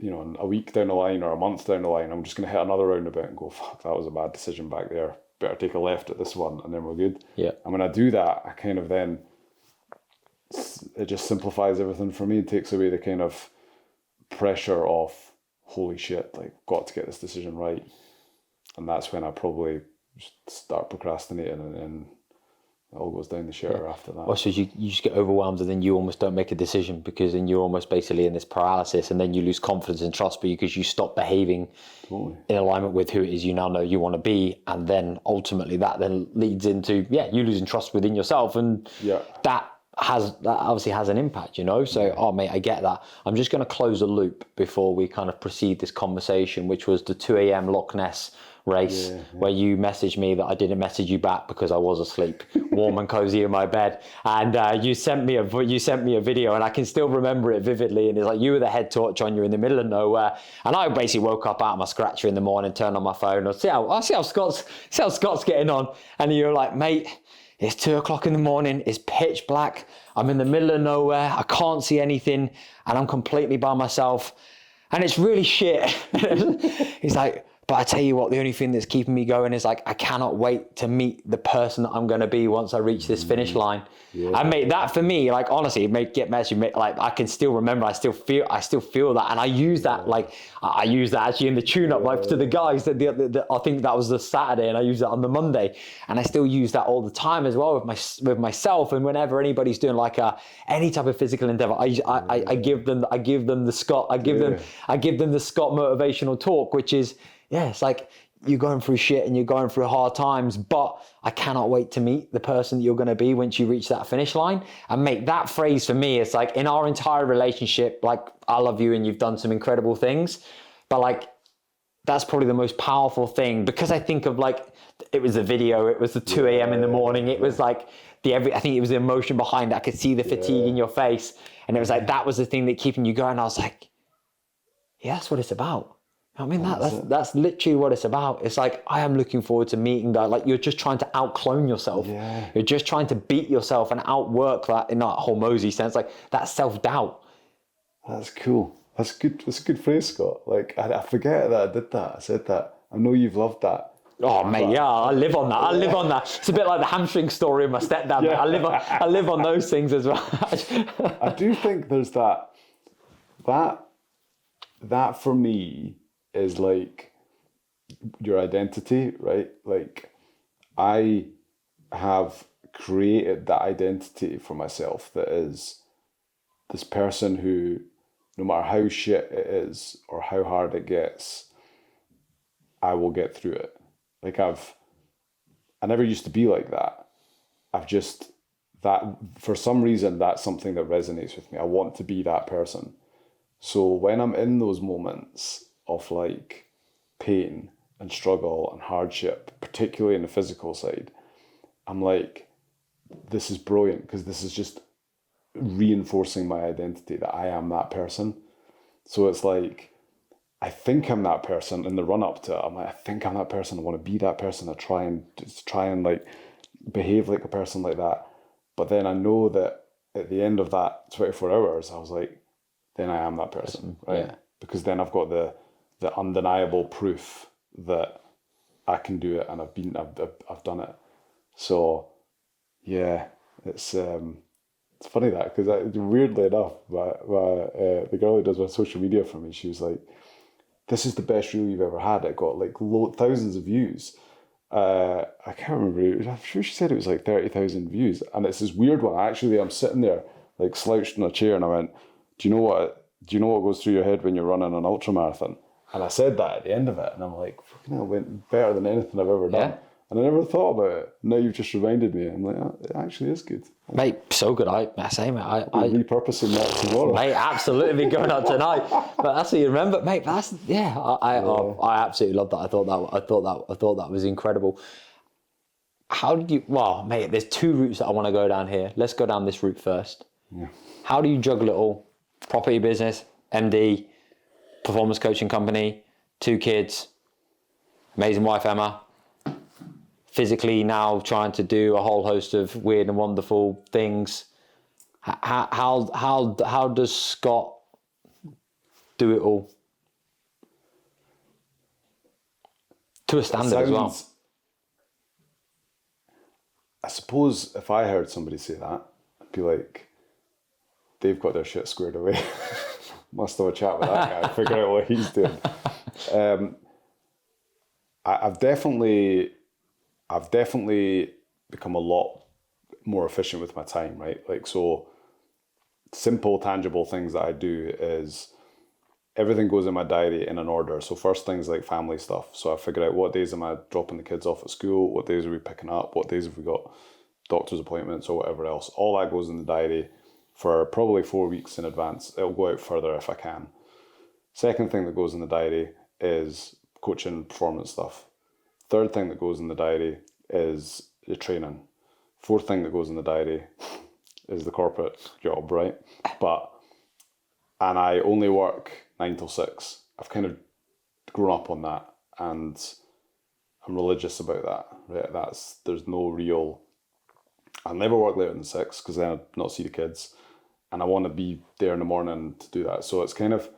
a week down the line or a month down the line, I'm just going to hit another roundabout and go, fuck, that was a bad decision back there. Better take a left at this one, and then we're good. Yeah. And when I do that, I kind of then, it just simplifies everything for me. It takes away the kind of pressure of, holy shit, like, got to get this decision right. And that's when I probably start procrastinating, and then it all goes down the shitter after that. Well, so you just get overwhelmed, and then you almost don't make a decision, because then you're almost basically in this paralysis, and then you lose confidence and trust because you stop behaving in alignment with who it is you now know you want to be. And then ultimately that then leads into, you losing trust within yourself. And that obviously has an impact, So, oh mate, I get that. I'm just going to close a loop before we kind of proceed this conversation, which was the 2 a.m. Loch Ness race, where you messaged me that I didn't message you back because I was asleep, warm and cozy in my bed, and you sent me a video, and I can still remember it vividly. And it's like, you were the head torch on, you're in the middle of nowhere, and I basically woke up out of my scratcher in the morning, turned on my phone, I'll see how Scott's getting on, and you're like, mate, it's 2:00 in the morning, it's pitch black, I'm in the middle of nowhere, I can't see anything, and I'm completely by myself, and it's really shit. He's like, but I tell you what, the only thing that's keeping me going is like, I cannot wait to meet the person that I'm going to be once I reach this finish line. Yeah. And mate, that for me, like, honestly, get messy. Like, I can still remember, I still feel that. And I use that, like, I use that actually in the tune-up, like, to the guys that I think that was the Saturday, and I use that on the Monday. And I still use that all the time as well with myself. And whenever anybody's doing like any type of physical endeavor, I give them the Scott motivational talk, which is, it's like, you're going through shit and you're going through hard times, but I cannot wait to meet the person that you're going to be once you reach that finish line. And make that phrase for me, it's like, in our entire relationship, like, I love you and you've done some incredible things, but like, that's probably the most powerful thing, because I think of, like, it was a video, it was the 2 a.m. in the morning, it was like I think it was the emotion behind it. I could see the fatigue in your face, and it was like that was the thing that keeping you going. I was like, yeah, that's what it's about. I mean, that's literally what it's about. It's like, I am looking forward to meeting that. Like, you're just trying to outclone yourself. Yeah. You're just trying to beat yourself and outwork that in that Hormozy sense, like that self-doubt. That's cool. That's good. That's a good phrase, Scott. Like, I forget that I did that. I said that. I know you've loved that. Oh, mate, yeah, I live on that. I live on that. It's a bit like the hamstring story of my stepdad. Yeah. Mate. I live on those things as well. I do think there's that for me is like your identity, right? Like, I have created that identity for myself that is this person who, no matter how shit it is or how hard it gets, I will get through it. Like, I never used to be like that. For some reason, that's something that resonates with me. I want to be that person. So when I'm in those moments of like pain and struggle and hardship, particularly in the physical side, I'm like, this is brilliant, because this is just reinforcing my identity that I am that person. So it's like, I think I'm that person in the run up to it. I'm like, I think I'm that person. I want to be that person. I try and like behave like a person like that. But then I know that at the end of that 24 hours, I was like, then I am that person, right? Yeah. Because then I've got the undeniable proof that I can do it, and I've done it. So yeah, it's funny that, because weirdly enough, the girl who does my social media for me, she was like, this is the best reel you've ever had. It got like thousands of views. I can't remember. I'm sure she said it was like 30,000 views. And it's this weird one. Actually, I'm sitting there like slouched in a chair, and I went, do you know what goes through your head when you're running an ultramarathon? And I said that at the end of it, and I'm like, fucking hell, it went better than anything I've ever done. Yeah. And I never thought about it. Now you've just reminded me. I'm like, oh, it actually is good. Mate, so good. I say, mate, I repurposing that tomorrow. Mate, absolutely be going up tonight. But that's what you remember, mate. That's I absolutely loved that. I thought that was incredible. How did you? Well, mate, there's two routes that I want to go down here. Let's go down this route first. Yeah. How do you juggle it all? Property business, MD, performance coaching company, 2 kids, amazing wife Emma. Physically now trying to do a whole host of weird and wonderful things. How does Scott do it all? To a standard as well. I suppose if I heard somebody say that, I'd be like, they've got their shit squared away. Must have a chat with that guy, figure out what he's doing. I've definitely become a lot more efficient with my time, right? Like, so simple, tangible things that I do is everything goes in my diary in an order. So first things like family stuff. So I figure out what days am I dropping the kids off at school, what days are we picking up, what days have we got doctor's appointments or whatever else. All that goes in the diary for probably 4 weeks in advance. It'll go out further if I can. Second thing that goes in the diary is coaching performance stuff. Third thing that goes in the diary is the training. Fourth thing that goes in the diary is the corporate job, right? And I only work 9 till 6. I've kind of grown up on that, and I'm religious about that, right? There's no real, I'll never work later than 6 because then I'd not see the kids, and I want to be there in the morning to do that. So it's kind of,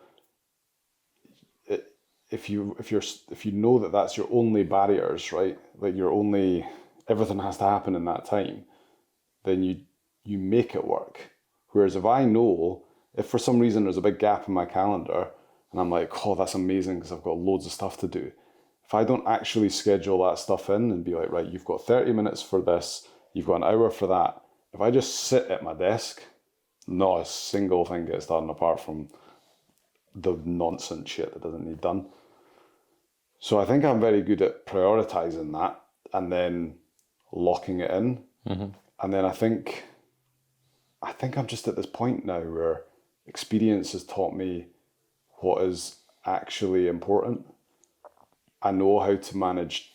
if you know that that's your only barriers, right? Like everything has to happen in that time, then you make it work. Whereas if for some reason there's a big gap in my calendar and I'm like, oh, that's amazing because I've got loads of stuff to do. If I don't actually schedule that stuff in and be like, right, you've got 30 minutes for this, you've got an hour for that. If I just sit at my desk, not a single thing gets done apart from the nonsense shit that doesn't need done. So I think I'm very good at prioritizing that and then locking it in. Mm-hmm. And then I think I'm just at this point now where experience has taught me what is actually important. I know how to manage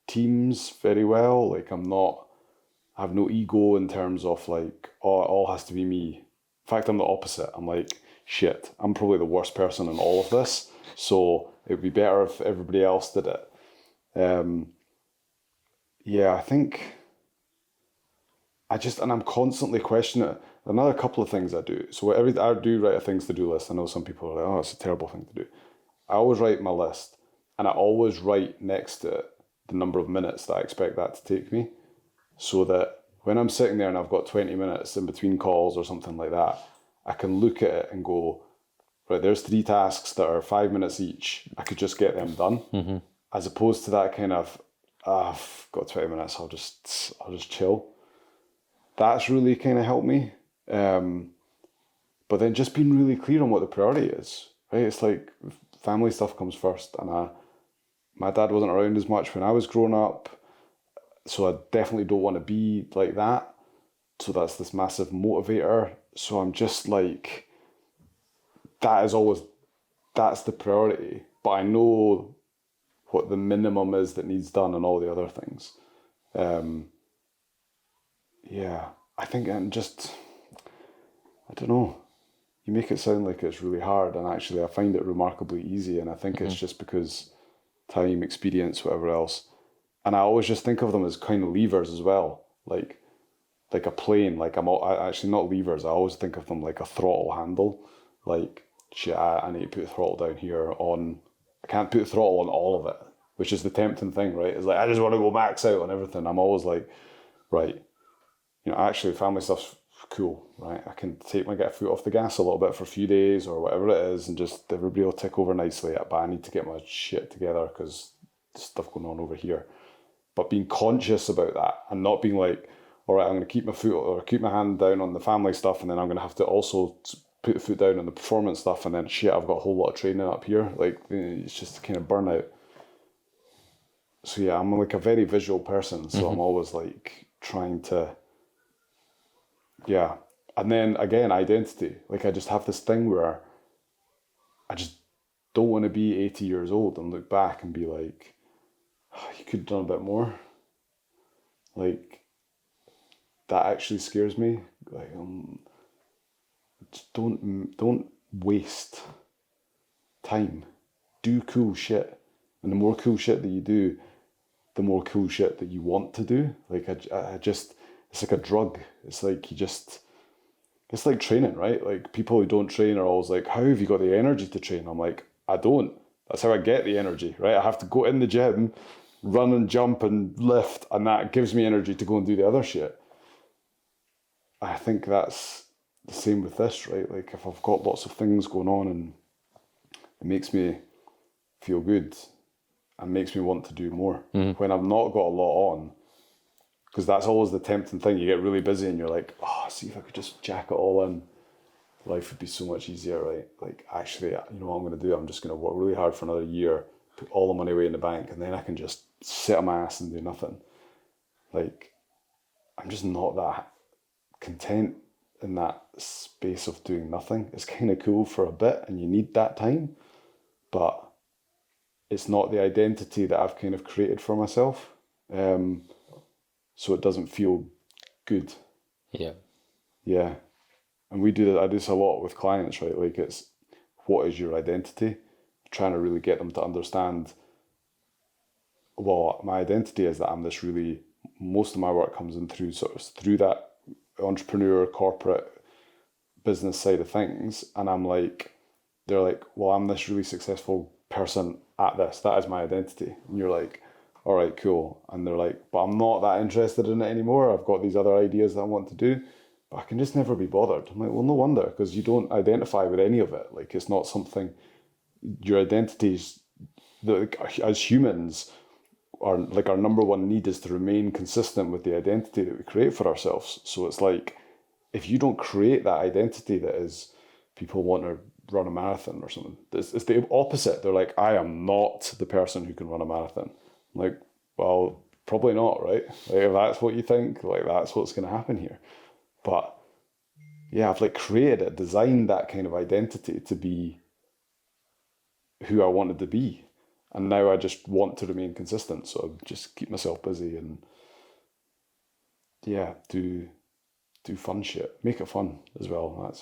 teams very well. Like I'm not I have no ego in terms of like, oh, it all has to be me. In fact, I'm the opposite. I'm like, shit, I'm probably the worst person in all of this. So it would be better if everybody else did it. I think and I'm constantly questioning it. Another couple of things I do. So I do write a things to do list. I know some people are like, oh, it's a terrible thing to do. I always write my list, and I always write next to it the number of minutes that I expect that to take me, so that when I'm sitting there and I've got 20 minutes in between calls or something like that, I can look at it and go, right, there's 3 tasks that are 5 minutes each. I could just get them done, as opposed to that kind of, I've got 20 minutes. I'll just chill. That's really kind of helped me. But then just being really clear on what the priority is, right? It's like family stuff comes first, and my dad wasn't around as much when I was growing up, so I definitely don't want to be like that. So that's this massive motivator. So I'm just like, that's the priority. But I know what the minimum is that needs done and all the other things. I think I don't know. You make it sound like it's really hard, and actually I find it remarkably easy, and I think it's just because time, experience, whatever else. And I always just think of them as kind of levers as well, like a plane. Like actually not levers. I always think of them like a throttle handle. Like, shit, I need to put the throttle down here on. I can't put the throttle on all of it, which is the tempting thing, right? It's like, I just want to go max out on everything. I'm always like, right, actually family stuff's cool, right? I can get a foot off the gas a little bit for a few days or whatever it is, and just everybody will tick over nicely. But I need to get my shit together because there's stuff going on over here. But being conscious about that and not being like, all right, I'm going to keep my foot or keep my hand down on the family stuff, and then I'm going to have to also put the foot down on the performance stuff, and then shit, I've got a whole lot of training up here. Like, it's just kind of burnout. So yeah, I'm like a very visual person, so I'm always like trying to, and then again, identity. Like, I just have this thing where I just don't want to be 80 years old and look back and be like, oh, you could have done a bit more. Like, that actually scares me. Like, just don't waste time. Do cool shit, and the more cool shit that you do, the more cool shit that you want to do. Like, I just, it's like a drug. It's like it's like training, right? Like, people who don't train are always like, how have you got the energy to train? I'm like, I don't. That's how I get the energy, right? I have to go in the gym, run and jump and lift, and that gives me energy to go and do the other shit. I think that's the same with this, right? Like, if I've got lots of things going on and it makes me feel good and makes me want to do more. When I've not got a lot on, because that's always the tempting thing. You get really busy and you're like, oh, see if I could just jack it all in. Life would be so much easier, right? Like, actually, you know what I'm going to do? I'm just going to work really hard for another year, put all the money away in the bank, and then I can just sit on my ass and do nothing. Like, I'm just not that content in that space of doing nothing. It's kind of cool for a bit and you need that time, but it's not the identity that I've kind of created for myself. So it doesn't feel good. Yeah. And I do this a lot with clients, right? Like, it's, what is your identity? Trying to really get them to understand, well, my identity is that I'm this really, most of my work comes in through that entrepreneur, corporate business side of things. And I'm like, they're like, well, I'm this really successful person at this. That is my identity. And you're like, all right, cool. And they're like, but I'm not that interested in it anymore. I've got these other ideas that I want to do, but I can just never be bothered. I'm like, well, no wonder, because you don't identify with any of it. Like, it's not something, your identities, as humans, are like, our number one need is to remain consistent with the identity that we create for ourselves. So it's like, if you don't create that identity that is, people want to run a marathon or something, it's the opposite. They're like, I am not the person who can run a marathon. I'm like, well, probably not, right? Like, if that's what you think, like, that's what's going to happen here. But yeah, I've like created it, designed that kind of identity to be who I wanted to be. And now I just want to remain consistent. So I just keep myself busy and do fun shit. Make it fun as well.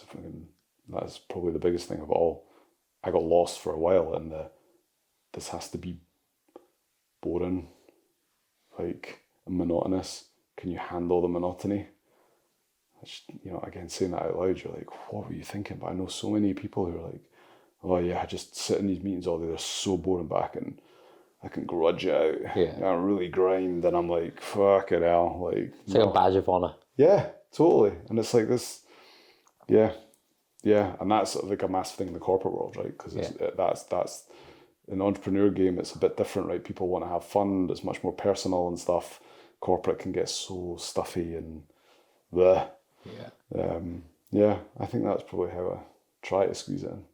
That's probably the biggest thing of all. I got lost for a while in this has to be boring, like monotonous. Can you handle the monotony? Again, saying that out loud, you're like, what were you thinking? But I know so many people who are like, oh yeah, I just sit in these meetings all day. They're so boring, but I can grudge it out. Yeah. I really grind, and I'm like, fuck it hell. Like, it's like a badge of honor. Yeah, totally. And it's like this, yeah, and that's like a massive thing in the corporate world, right? Because that's in the entrepreneur game, it's a bit different, right? People want to have fun. It's much more personal and stuff. Corporate can get so stuffy and bleh. I think that's probably how I try to squeeze it in.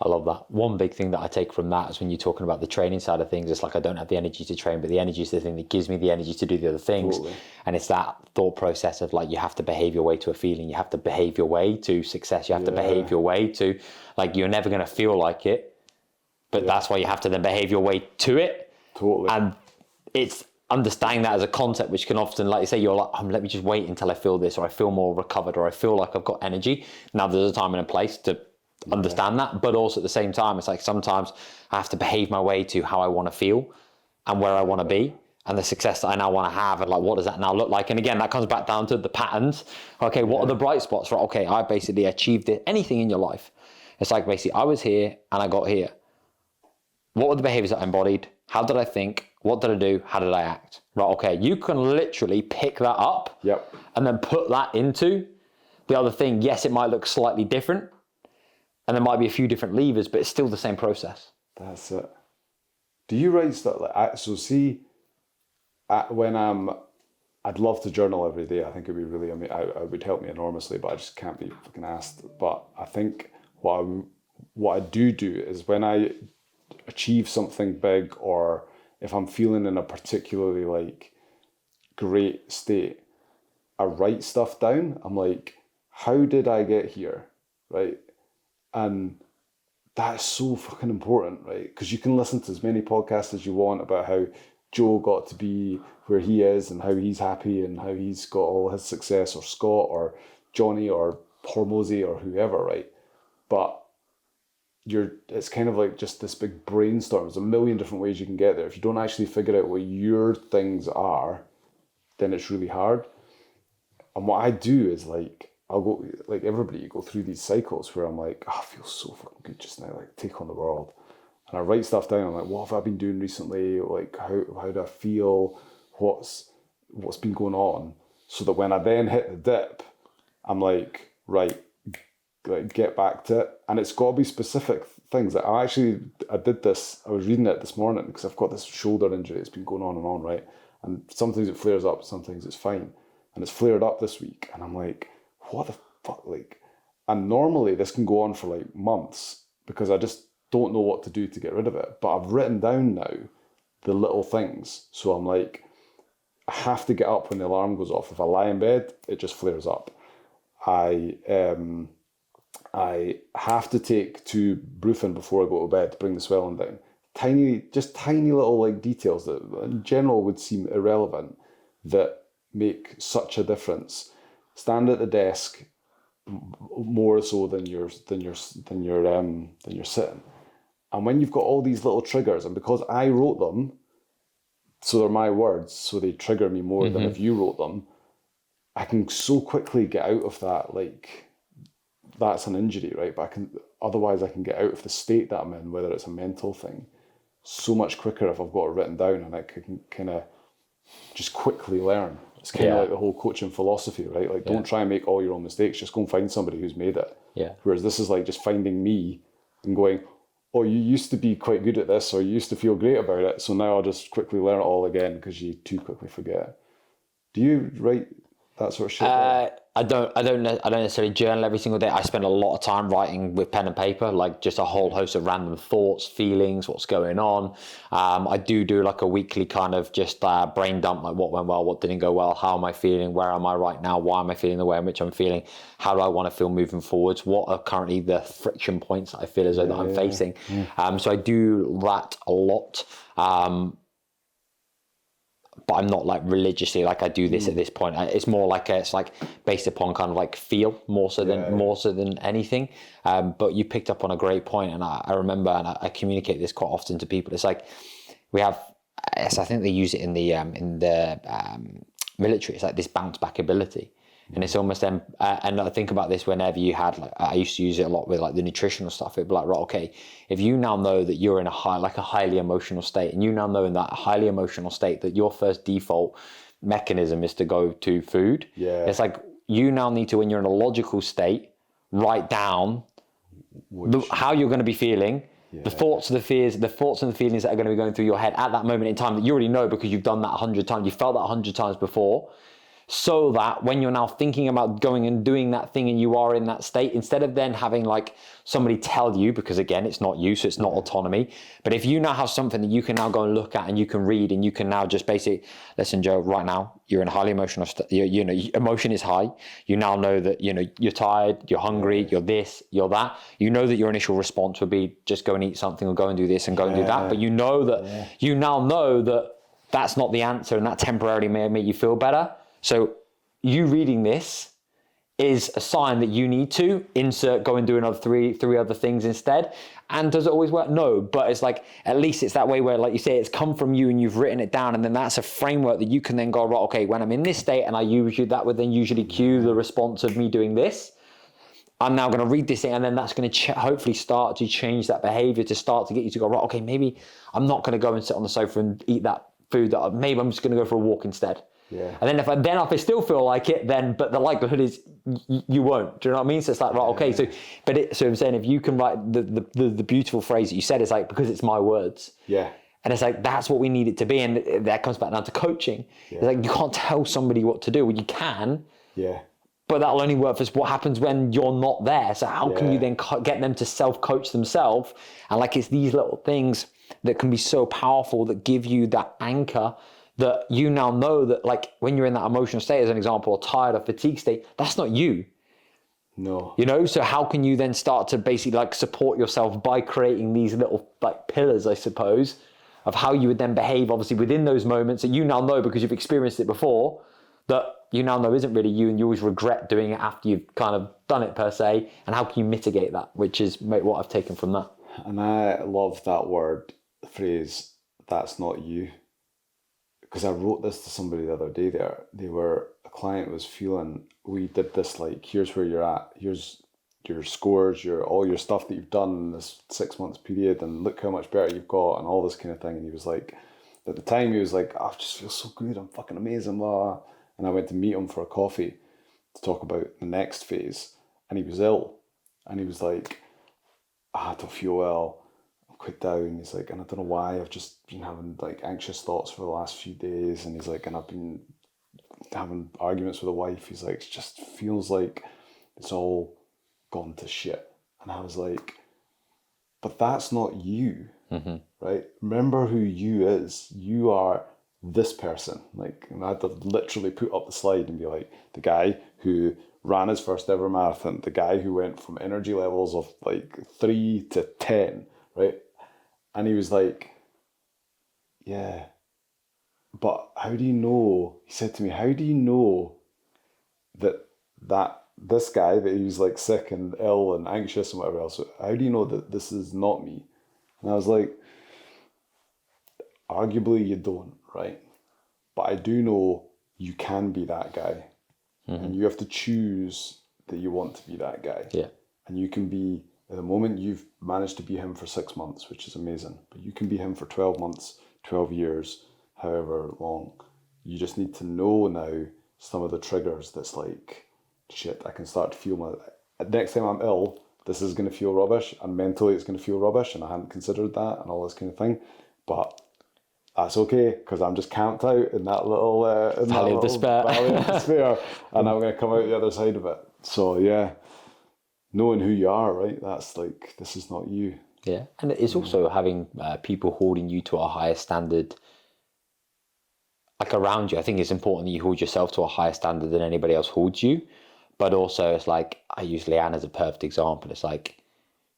I love that. One big thing that I take from that is when you're talking about the training side of things, it's like I don't have the energy to train, but the energy is the thing that gives me the energy to do the other things. Totally. And it's that thought process of like, you have to behave your way to a feeling. You have to behave your way to success. You have to behave your way to, like, you're never going to feel like it, but that's why you have to then behave your way to it. Totally. And it's understanding that as a concept, which can often, like you say, you're like, let me just wait until I feel this, or I feel more recovered, or I feel like I've got energy. Now there's a time and a place to understand that, but also at the same time, it's like sometimes I have to behave my way to how I want to feel and where I want to be and the success that I now want to have, and like, what does that now look like? And again, that comes back down to the patterns. Okay, what are the bright spots? Right, okay, I basically achieved it. Anything in your life, it's like basically I was here and I got here. What were the behaviors that I embodied? How did I think? What did I do? How did I act? Right, okay, you can literally pick that up and then put that into the other thing. Yes, it might look slightly different, and there might be a few different levers, but it's still the same process. That's it. Do you write stuff like, so see, when I'd love to journal every day. I think it'd be really, it would help me enormously, but I just can't be fucking asked. But I think what I do is when I achieve something big, or if I'm feeling in a particularly like great state, I write stuff down. I'm like, how did I get here? Right? And that's so fucking important, right? Because you can listen to as many podcasts as you want about how Joe got to be where he is and how he's happy and how he's got all his success, or Scott or Johnny or Hormozy or whoever, right? But it's kind of like just this big brainstorm. There's a million different ways you can get there. If you don't actually figure out what your things are, then it's really hard. And what I do is like, I'll go, like everybody, you go through these cycles where I'm like, I feel so fucking good just now, like take on the world. And I write stuff down. I'm like, what have I been doing recently? Like, how do I feel? What's been going on? So that when I then hit the dip, I'm like, right, like get back to it. And it's got to be specific things. That I did this, I was reading it this morning because I've got this shoulder injury. It's been going on, right? And sometimes it flares up, sometimes it's fine. And it's flared up this week. And I'm like, what the fuck? Like, and normally this can go on for like months because I just don't know what to do to get rid of it. But I've written down now the little things. So I'm like, I have to get up when the alarm goes off. If I lie in bed, it just flares up. I have to take 2 Brufen before I go to bed to bring the swelling down. Tiny little like details that in general would seem irrelevant that make such a difference. Stand at the desk more so than you're sitting. And when you've got all these little triggers, and because I wrote them, so they're my words, so they trigger me more than if you wrote them, I can so quickly get out of that, like, that's an injury, right? But otherwise I can get out of the state that I'm in, whether it's a mental thing, so much quicker if I've got it written down, and I can kind of just quickly learn. It's kind of like the whole coaching philosophy, right? Like, don't try and make all your own mistakes. Just go and find somebody who's made it. Yeah. Whereas this is like just finding me and going, oh, you used to be quite good at this, or you used to feel great about it, so now I'll just quickly learn it all again because you too quickly forget. Do you write that sort of shit? I don't necessarily journal every single day. I spend a lot of time writing with pen and paper, like just a whole host of random thoughts, feelings, what's going on. I do like a weekly kind of just brain dump, like what went well, what didn't go well, how am I feeling, where am I right now, why am I feeling the way in which I'm feeling, how do I want to feel moving forwards, what are currently the friction points that I feel as though that I'm facing. So I do that a lot. but I'm not like religiously like I do this at this point. It's more like it's like based upon kind of like feel more so than anything. But you picked up on a great point, and I remember, and I communicate this quite often to people. It's like we have, I think they use it in the military. It's like this bounce back ability. And it's almost and I think about this whenever you had, like, I used to use it a lot with like the nutritional stuff. It'd be like, right, okay, if you now know that you're in a highly emotional state, and you now know in that highly emotional state that your first default mechanism is to go to food. Yeah. It's like you now need to, when you're in a logical state, write down how you're going to be feeling, the thoughts, the fears, the thoughts and the feelings that are going to be going through your head at that moment in time that you already know because you've done that 100 times, you felt that 100 times before. So that when you're now thinking about going and doing that thing and you are in that state, instead of then having like somebody tell you, because again, it's not you, so it's not autonomy. But if you now have something that you can now go and look at and you can read and you can now just basically, listen, Joe, right now, you're in a highly emotional state, you know, emotion is high. You now know that, you know, you're tired, you're hungry, you're this, you're that. You know that your initial response would be just go and eat something or go and do this and go and do that. But you know that, you now know that that's not the answer and that temporarily may make you feel better. So you reading this is a sign that you need to go and do another three other things instead. And does it always work? No, but it's like, at least it's that way where, like you say, it's come from you and you've written it down, and then that's a framework that you can then go, right, okay, when I'm in this state and I use you, that would then usually cue the response of me doing this. I'm now going to read this thing, and then that's going to hopefully start to change that behavior, to start to get you to go, right, okay, maybe I'm not going to go and sit on the sofa and eat that food, maybe I'm just going to go for a walk instead. Yeah. And then if I still feel like it, but the likelihood is you won't. Do you know what I mean? So it's like, right, okay. So I'm saying, if you can write the beautiful phrase that you said, it's like, because it's my words. Yeah. And it's like, that's what we need it to be. And that comes back down to coaching. Yeah. It's like, you can't tell somebody what to do. Well, you can. Yeah. But that'll only work for what happens when you're not there. So how can you then get them to self-coach themselves? And like, it's these little things that can be so powerful that give you that anchor, that you now know that, like, when you're in that emotional state, as an example, or tired or fatigue state, that's not you. No. You know, so how can you then start to basically like support yourself by creating these little like pillars, I suppose, of how you would then behave, obviously within those moments that you now know because you've experienced it before, that you now know isn't really you, and you always regret doing it after you've kind of done it per se. And how can you mitigate that, which is what I've taken from that. And I love that phrase, that's not you. Because I wrote this to somebody the other day a client was feeling, we did this, like, here's where you're at, here's your scores, all your stuff that you've done in this 6 months period, and look how much better you've got, and all this kind of thing. And he was like, at the time he was like, I just feel so good, I'm fucking amazing, blah. And I went to meet him for a coffee to talk about the next phase, and he was ill, and he was like, I don't feel well, quite down. He's like, and I don't know why, I've just been having like anxious thoughts for the last few days. And he's like, and I've been having arguments with the wife. He's like, it just feels like it's all gone to shit. And I was like, but that's not you, right? Remember who you is. You are this person. Like, and I had to literally put up the slide and be like, the guy who ran his first ever marathon, the guy who went from energy levels of like 3 to 10, right? And he was like, yeah, but how do you know, he said to me, how do you know that this guy, that he was like sick and ill and anxious and whatever else, how do you know that this is not me? And I was like, arguably you don't, right? But I do know you can be that guy. And you have to choose that you want to be that guy. Yeah. And you can be, at the moment, you've managed to be him for 6 months, which is amazing. But you can be him for 12 months, 12 years, however long. You just need to know now some of the triggers that's like, shit, I can start to feel next time I'm ill, this is going to feel rubbish, and mentally it's going to feel rubbish, and I hadn't considered that, and all this kind of thing. But that's okay, because I'm just camped out in that little valley of despair, and I'm going to come out the other side of it. So yeah, knowing who you are, right? That's like, this is not you. Yeah, and it's also having people holding you to a higher standard, like around you. I think it's important that you hold yourself to a higher standard than anybody else holds you. But also, it's like, I use Leanne as a perfect example. It's like,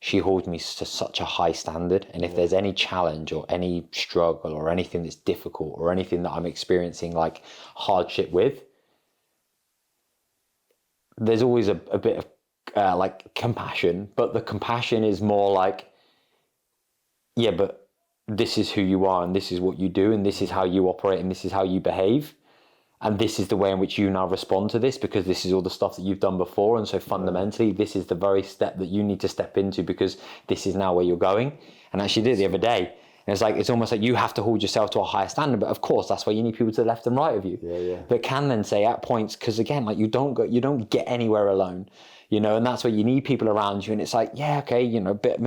she holds me to such a high standard. And if there's any challenge or any struggle or anything that's difficult or anything that I'm experiencing like hardship with, there's always a bit of like compassion, but the compassion is more like, yeah, but this is who you are and this is what you do and this is how you operate and this is how you behave. And this is the way in which you now respond to this because this is all the stuff that you've done before. And so fundamentally, this is the very step that you need to step into because this is now where you're going. And I actually did it the other day. And it's almost like you have to hold yourself to a higher standard. But of course, that's why you need people to the left and right of you. That can then say at points, because again, like you don't get anywhere alone. And that's where you need people around you. And it's like, yeah, okay,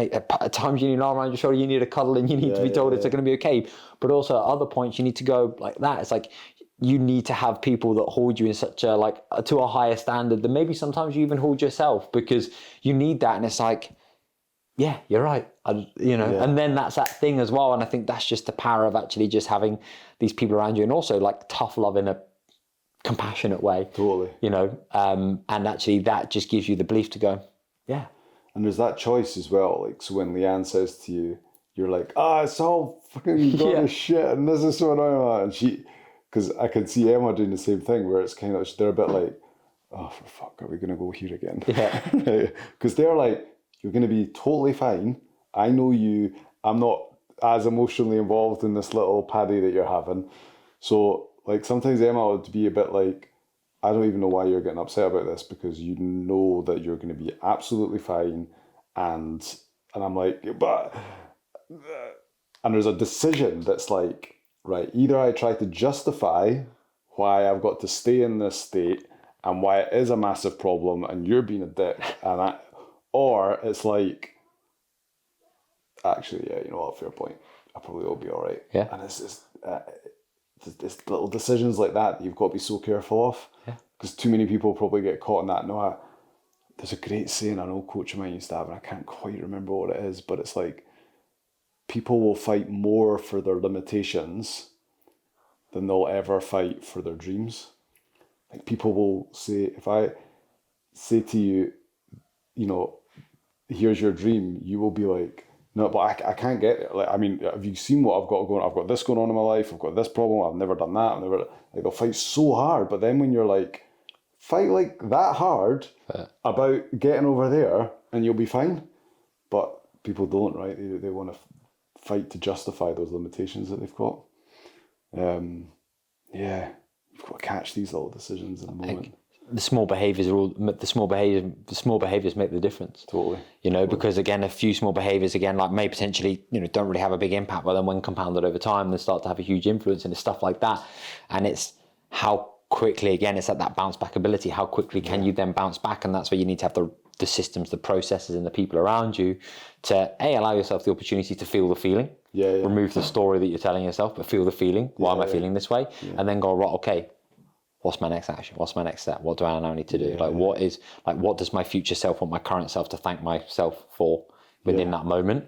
at times you need an arm around your shoulder, you need a cuddle and you need to be told it's going to be okay. But also at other points, you need to go like that. It's like, you need to have people that hold you in such to a higher standard than maybe sometimes you even hold yourself because you need that. And it's like, yeah, you're right. And then that's that thing as well. And I think that's just the power of actually just having these people around you and also like tough love in a compassionate way. Totally. And actually that just gives you the belief to go, yeah. And there's that choice as well. Like, so when Leanne says to you, you're like, it's all fucking gone to shit and this is so annoying. And because I can see Emma doing the same thing where it's kind of, they're a bit like, oh, for fuck, are we going to go here again? Yeah. Because they're like, you're going to be totally fine. I know you. I'm not as emotionally involved in this little paddy that you're having. So, like, sometimes Emma would be a bit like, I don't even know why you're getting upset about this because you know that you're going to be absolutely fine. And I'm like, but... And there's a decision that's like, right, either I try to justify why I've got to stay in this state and why it is a massive problem and you're being a dick, or it's like, actually, yeah, you know what, fair point. I probably will be all right. Yeah. And it's little decisions like that you've got to be so careful of because too many people probably get caught in that. No, there's a great saying an old coach of mine used to have, and I can't quite remember what it is, but it's like, people will fight more for their limitations than they'll ever fight for their dreams. Like people will say, if I say to you, here's your dream, you will be like, no, but I can't get there. Like, I mean, have you seen what I've got going? I've got this going on in my life. I've got this problem. I've never done that. They'll fight so hard. But then when you're like, fight like that hard about getting over there and you'll be fine. But people don't, right? They want to fight to justify those limitations that they've got. You've got to catch these little decisions in the moment. The small behaviours make the difference. Totally. Because again, a few small behaviours may potentially, don't really have a big impact, but then when compounded over time, they start to have a huge influence, and it's stuff like that. And it's how quickly, again, it's that bounce back ability. How quickly can you then bounce back? And that's where you need to have the systems, the processes, and the people around you to allow yourself the opportunity to feel the feeling. Remove the story that you're telling yourself, but feel the feeling. Why am I feeling this way? And then go, right, okay, what's my next action? What's my next step? What do I now need to do? What does my future self want my current self to thank myself for within that moment?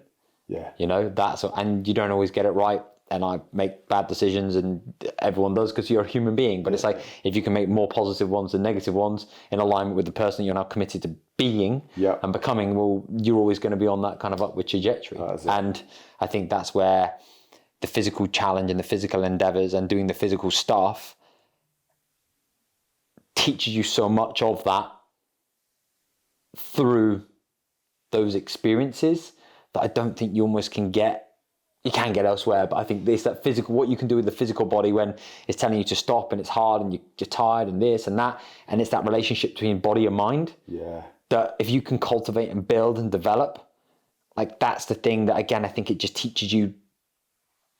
And you don't always get it right. And I make bad decisions, and everyone does because you're a human being. But it's like, if you can make more positive ones than negative ones in alignment with the person you're now committed to being and becoming, well, you're always going to be on that kind of upward trajectory. And I think that's where the physical challenge and the physical endeavors and doing the physical stuff teaches you so much of that through those experiences that I don't think you almost can get. You can get elsewhere, but I think it's that physical, what you can do with the physical body when it's telling you to stop and it's hard and you're tired and this and that, and it's that relationship between body and mind. That if you can cultivate and build and develop, like that's the thing that, again, I think it just teaches you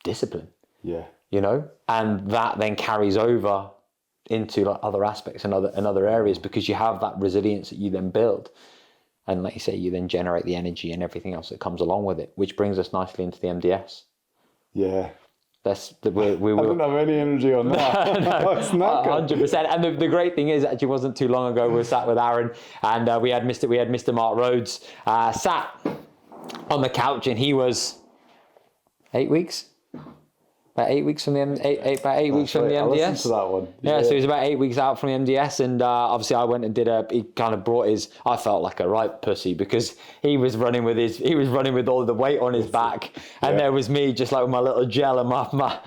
discipline. And that then carries over into like other aspects and other areas, because you have that resilience that you then build. And like you say, you then generate the energy and everything else that comes along with it, which brings us nicely into the MDS. I don't have any energy on that. No, it's not 100%. And the great thing is, actually, wasn't too long ago, we were sat with Aaron, and we had Mr. Mark Rhodes sat on the couch, and he was 8 weeks. about 8 weeks from the about 8 weeks from the MDS. I listened to that one. Yeah, so he was about 8 weeks out from the MDS, and obviously I went and he kind of brought I felt like a right pussy because he was running with all the weight on his back, and there was me just like with my little gel and my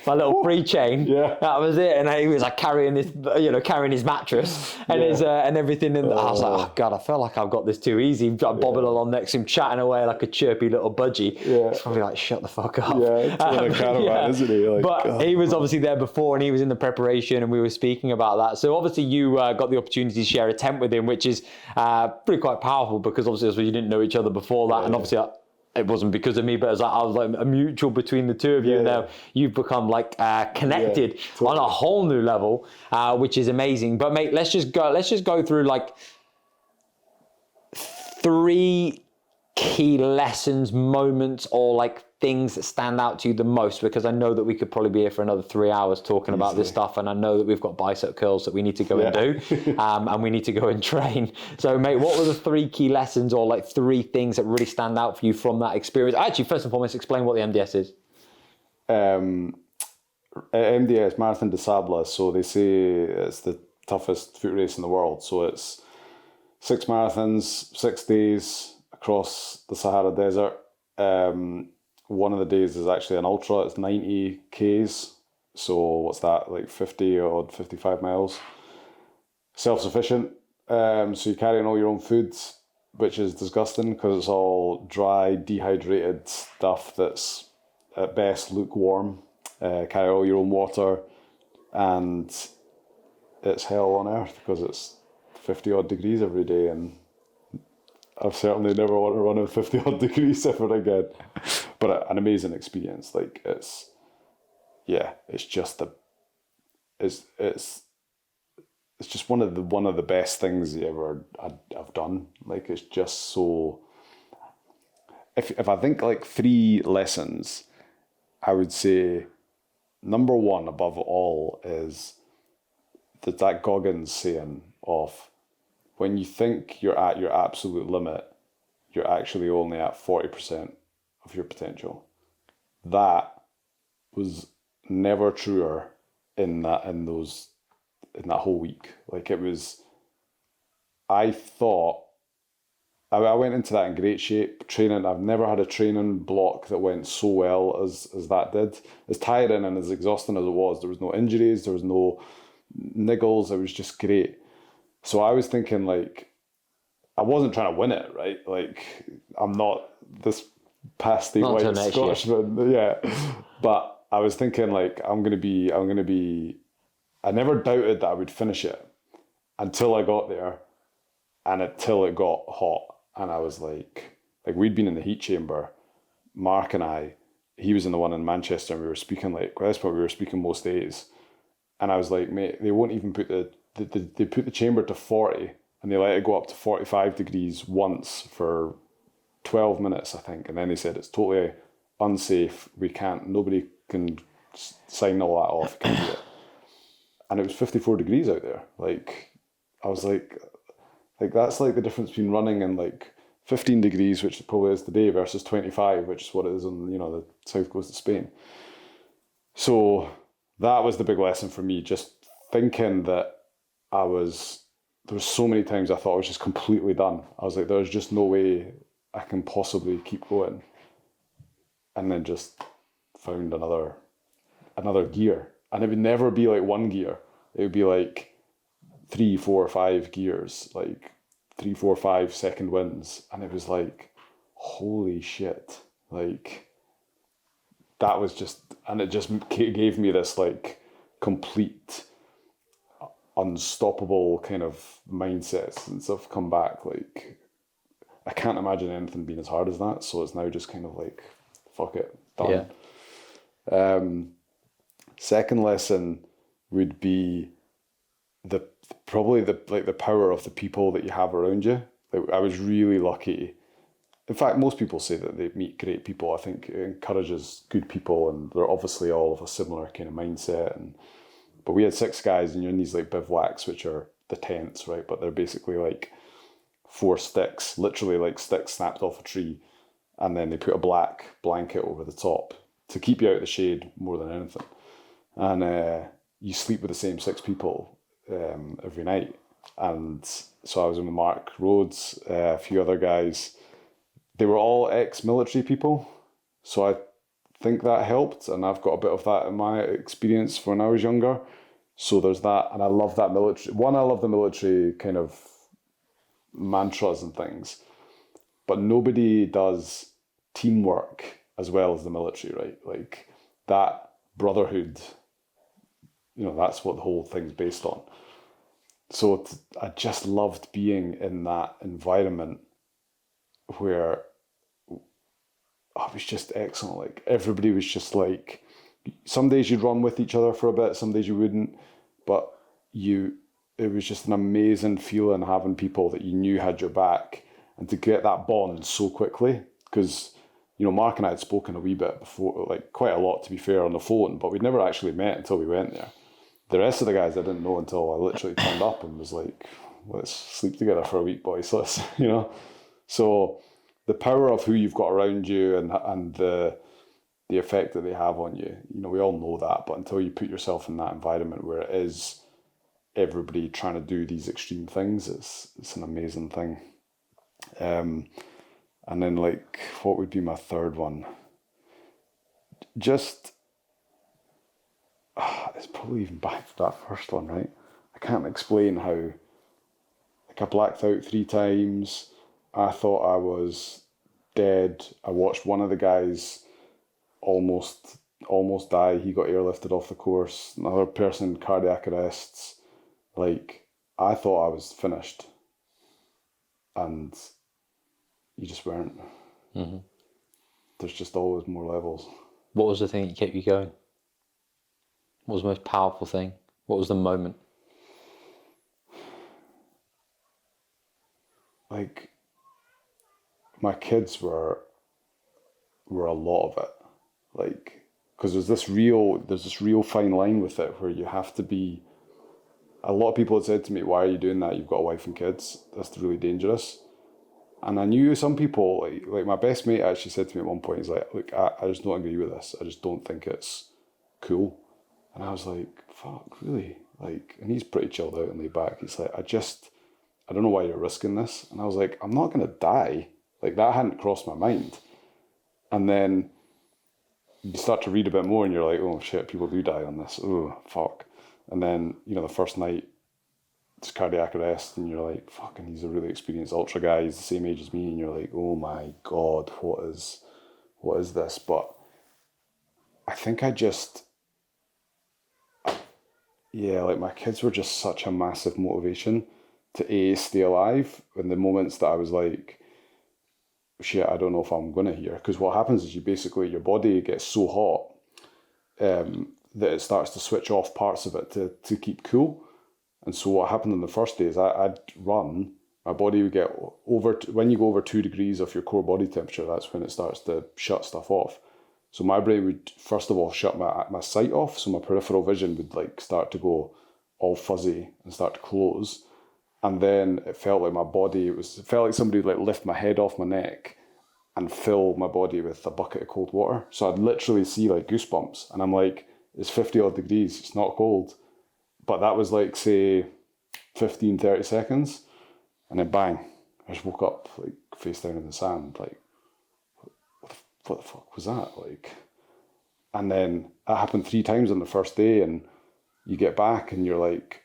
little free chain. Yeah. That was it, and he was like carrying his mattress and his and everything, and I was like, oh God, I felt like I've got this too easy. Bobbing along next to him, chatting away like a chirpy little budgie. Yeah. It's probably like, shut the fuck up. Yeah, it's like a caravan, isn't he? Like, but he was obviously there before, and he was in the preparation, and we were speaking about that. So obviously you got the opportunity to share a tent with him, which is pretty quite powerful because obviously you didn't know each other before that, and obviously it wasn't because of me, but I was like a mutual between the two of you. And now you've become like connected on a whole new level, which is amazing. But mate, let's just go through like 3 key lessons, moments, or like things that stand out to you the most, because I know that we could probably be here for another 3 hours talking about this stuff, and I know that we've got bicep curls that we need to go and do, and we need to go and train. So mate, what were the 3 key lessons, or like 3 things that really stand out for you from that experience? Actually, first and foremost, explain what the MDS is. MDS, Marathon Des Sables, so they say it's the toughest foot race in the world. So it's 6 marathons, 6 days across the Sahara Desert. One of the days is actually an ultra. It's 90 Ks. So what's that, like 55 miles. Self-sufficient. So you're carrying all your own food, which is disgusting because it's all dry, dehydrated stuff that's at best lukewarm. Carry all your own water, and it's hell on earth because it's 50 odd degrees every day, and I've certainly never want to run in 50 odd degrees ever again. But an amazing experience. Like it's just one of the best things I've done. Like it's just so. If I think like 3 lessons, I would say number 1 above all is that Goggins saying of, when you think you're at your absolute limit, you're actually only at 40% of your potential. That was never truer in that whole week. Like it was, I thought, I went into that in great shape, training. I've never had a training block that went so well as that did. As tiring and as exhausting as it was, there was no injuries, there was no niggles, it was just great. So I was thinking, like, I wasn't trying to win it, right? Like, I'm not this pasty white Scotsman, but I was thinking, like, I never doubted that I would finish it until I got there and until it got hot. And I was like we'd been in the heat chamber, Mark and I, he was in the one in Manchester, and we were speaking, like, well, that's what we were speaking most days. And I was like, mate, they won't even put they put the chamber to 40 and they let it go up to 45 degrees once for 12 minutes, I think. And then they said, it's totally unsafe. Nobody can sign all that off. Can't do it. And it was 54 degrees out there. Like, I was like that's like the difference between running in like 15 degrees, which it probably is today, versus 25, which is what it is on, the south coast of Spain. So that was the big lesson for me, just thinking that there was so many times I thought I was just completely done. I was like, there's just no way I can possibly keep going. And then just found another gear. And it would never be like one gear. It would be like 3, 4, 5 gears, like 3, 4, 5 second wins. And it was like, holy shit. Like, that was just, and it just gave me this like complete unstoppable kind of mindset since I've come back. Like, I can't imagine anything being as hard as that. So it's now just kind of like, fuck it, done. Yeah. Second lesson would be probably the power of the people that you have around you. Like, I was really lucky. In fact, most people say that they meet great people. I think it encourages good people, and they're obviously all of a similar kind of mindset. But we had 6 guys, and you're in these like bivouacs, which are the tents, right? But they're basically like 4 sticks, literally like sticks snapped off a tree, and then they put a black blanket over the top to keep you out of the shade more than anything. And you sleep with the same 6 people every night. And so I was in with Mark Rhodes, a few other guys. They were all ex-military people, so I think that helped, and I've got a bit of that in my experience when I was younger. So there's that, and I love that military. One, I love the military kind of mantras and things, but nobody does teamwork as well as the military, right? Like that brotherhood, that's what the whole thing's based on. So I just loved being in that environment where it was just excellent. Like everybody was just like, some days you'd run with each other for a bit, some days you wouldn't, but it was just an amazing feeling having people that you knew had your back, and to get that bond so quickly, because Mark and I had spoken a wee bit before, like quite a lot to be fair, on the phone, but we'd never actually met until we went there. The rest of the guys I didn't know until I literally turned up and was like, let's sleep together for a week, boys. Let's, So the power of who you've got around you and the effect that they have on you, we all know that, but until you put yourself in that environment where it is everybody trying to do these extreme things, it's an amazing thing. And then like, what would be my third one? Just, it's probably even back to that first one, right? I can't explain how, like I blacked out 3 times. I thought I was dead. I watched one of the guys almost die. He got airlifted off the course. Another person, cardiac arrests. Like, I thought I was finished. And you just weren't. Mm-hmm. There's just always more levels. What was the thing that kept you going? What was the most powerful thing? What was the moment? Like, my kids were a lot of it. Like, because there's this real fine line with it where you have to be. A lot of people had said to me, why are you doing that? You've got a wife and kids. That's really dangerous. And I knew some people, like my best mate actually said to me at one point, he's like, look, I just don't agree with this. I just don't think it's cool. And I was like, fuck, really? Like, and he's pretty chilled out and laid back. He's like, I don't know why you're risking this. And I was like, I'm not going to die. Like, that hadn't crossed my mind. And then you start to read a bit more and you're like, oh shit, people do die on this. Oh, fuck. And then, the first night, it's cardiac arrest, and you're like, fucking, he's a really experienced ultra guy. He's the same age as me, and you're like, oh my God, what is this? But I think like my kids were just such a massive motivation to stay alive in the moments that I was like, shit, I don't know if I'm gonna hear. Because what happens is your body gets so hot that it starts to switch off parts of it to keep cool. And so what happened in the first days, I'd run, my body would get when you go over 2 degrees of your core body temperature, that's when it starts to shut stuff off. So my brain would, first of all, shut my sight off, so my peripheral vision would like start to go all fuzzy and start to close. And then it felt like it felt like somebody would like lift my head off my neck and fill my body with a bucket of cold water. So I'd literally see like goosebumps, and I'm like, it's 50 odd degrees, it's not cold. But that was like, say, 15, 30 seconds. And then bang, I just woke up like face down in the sand. Like, what the fuck was that? Like, and then that happened 3 times on the first day, and you get back and you're like,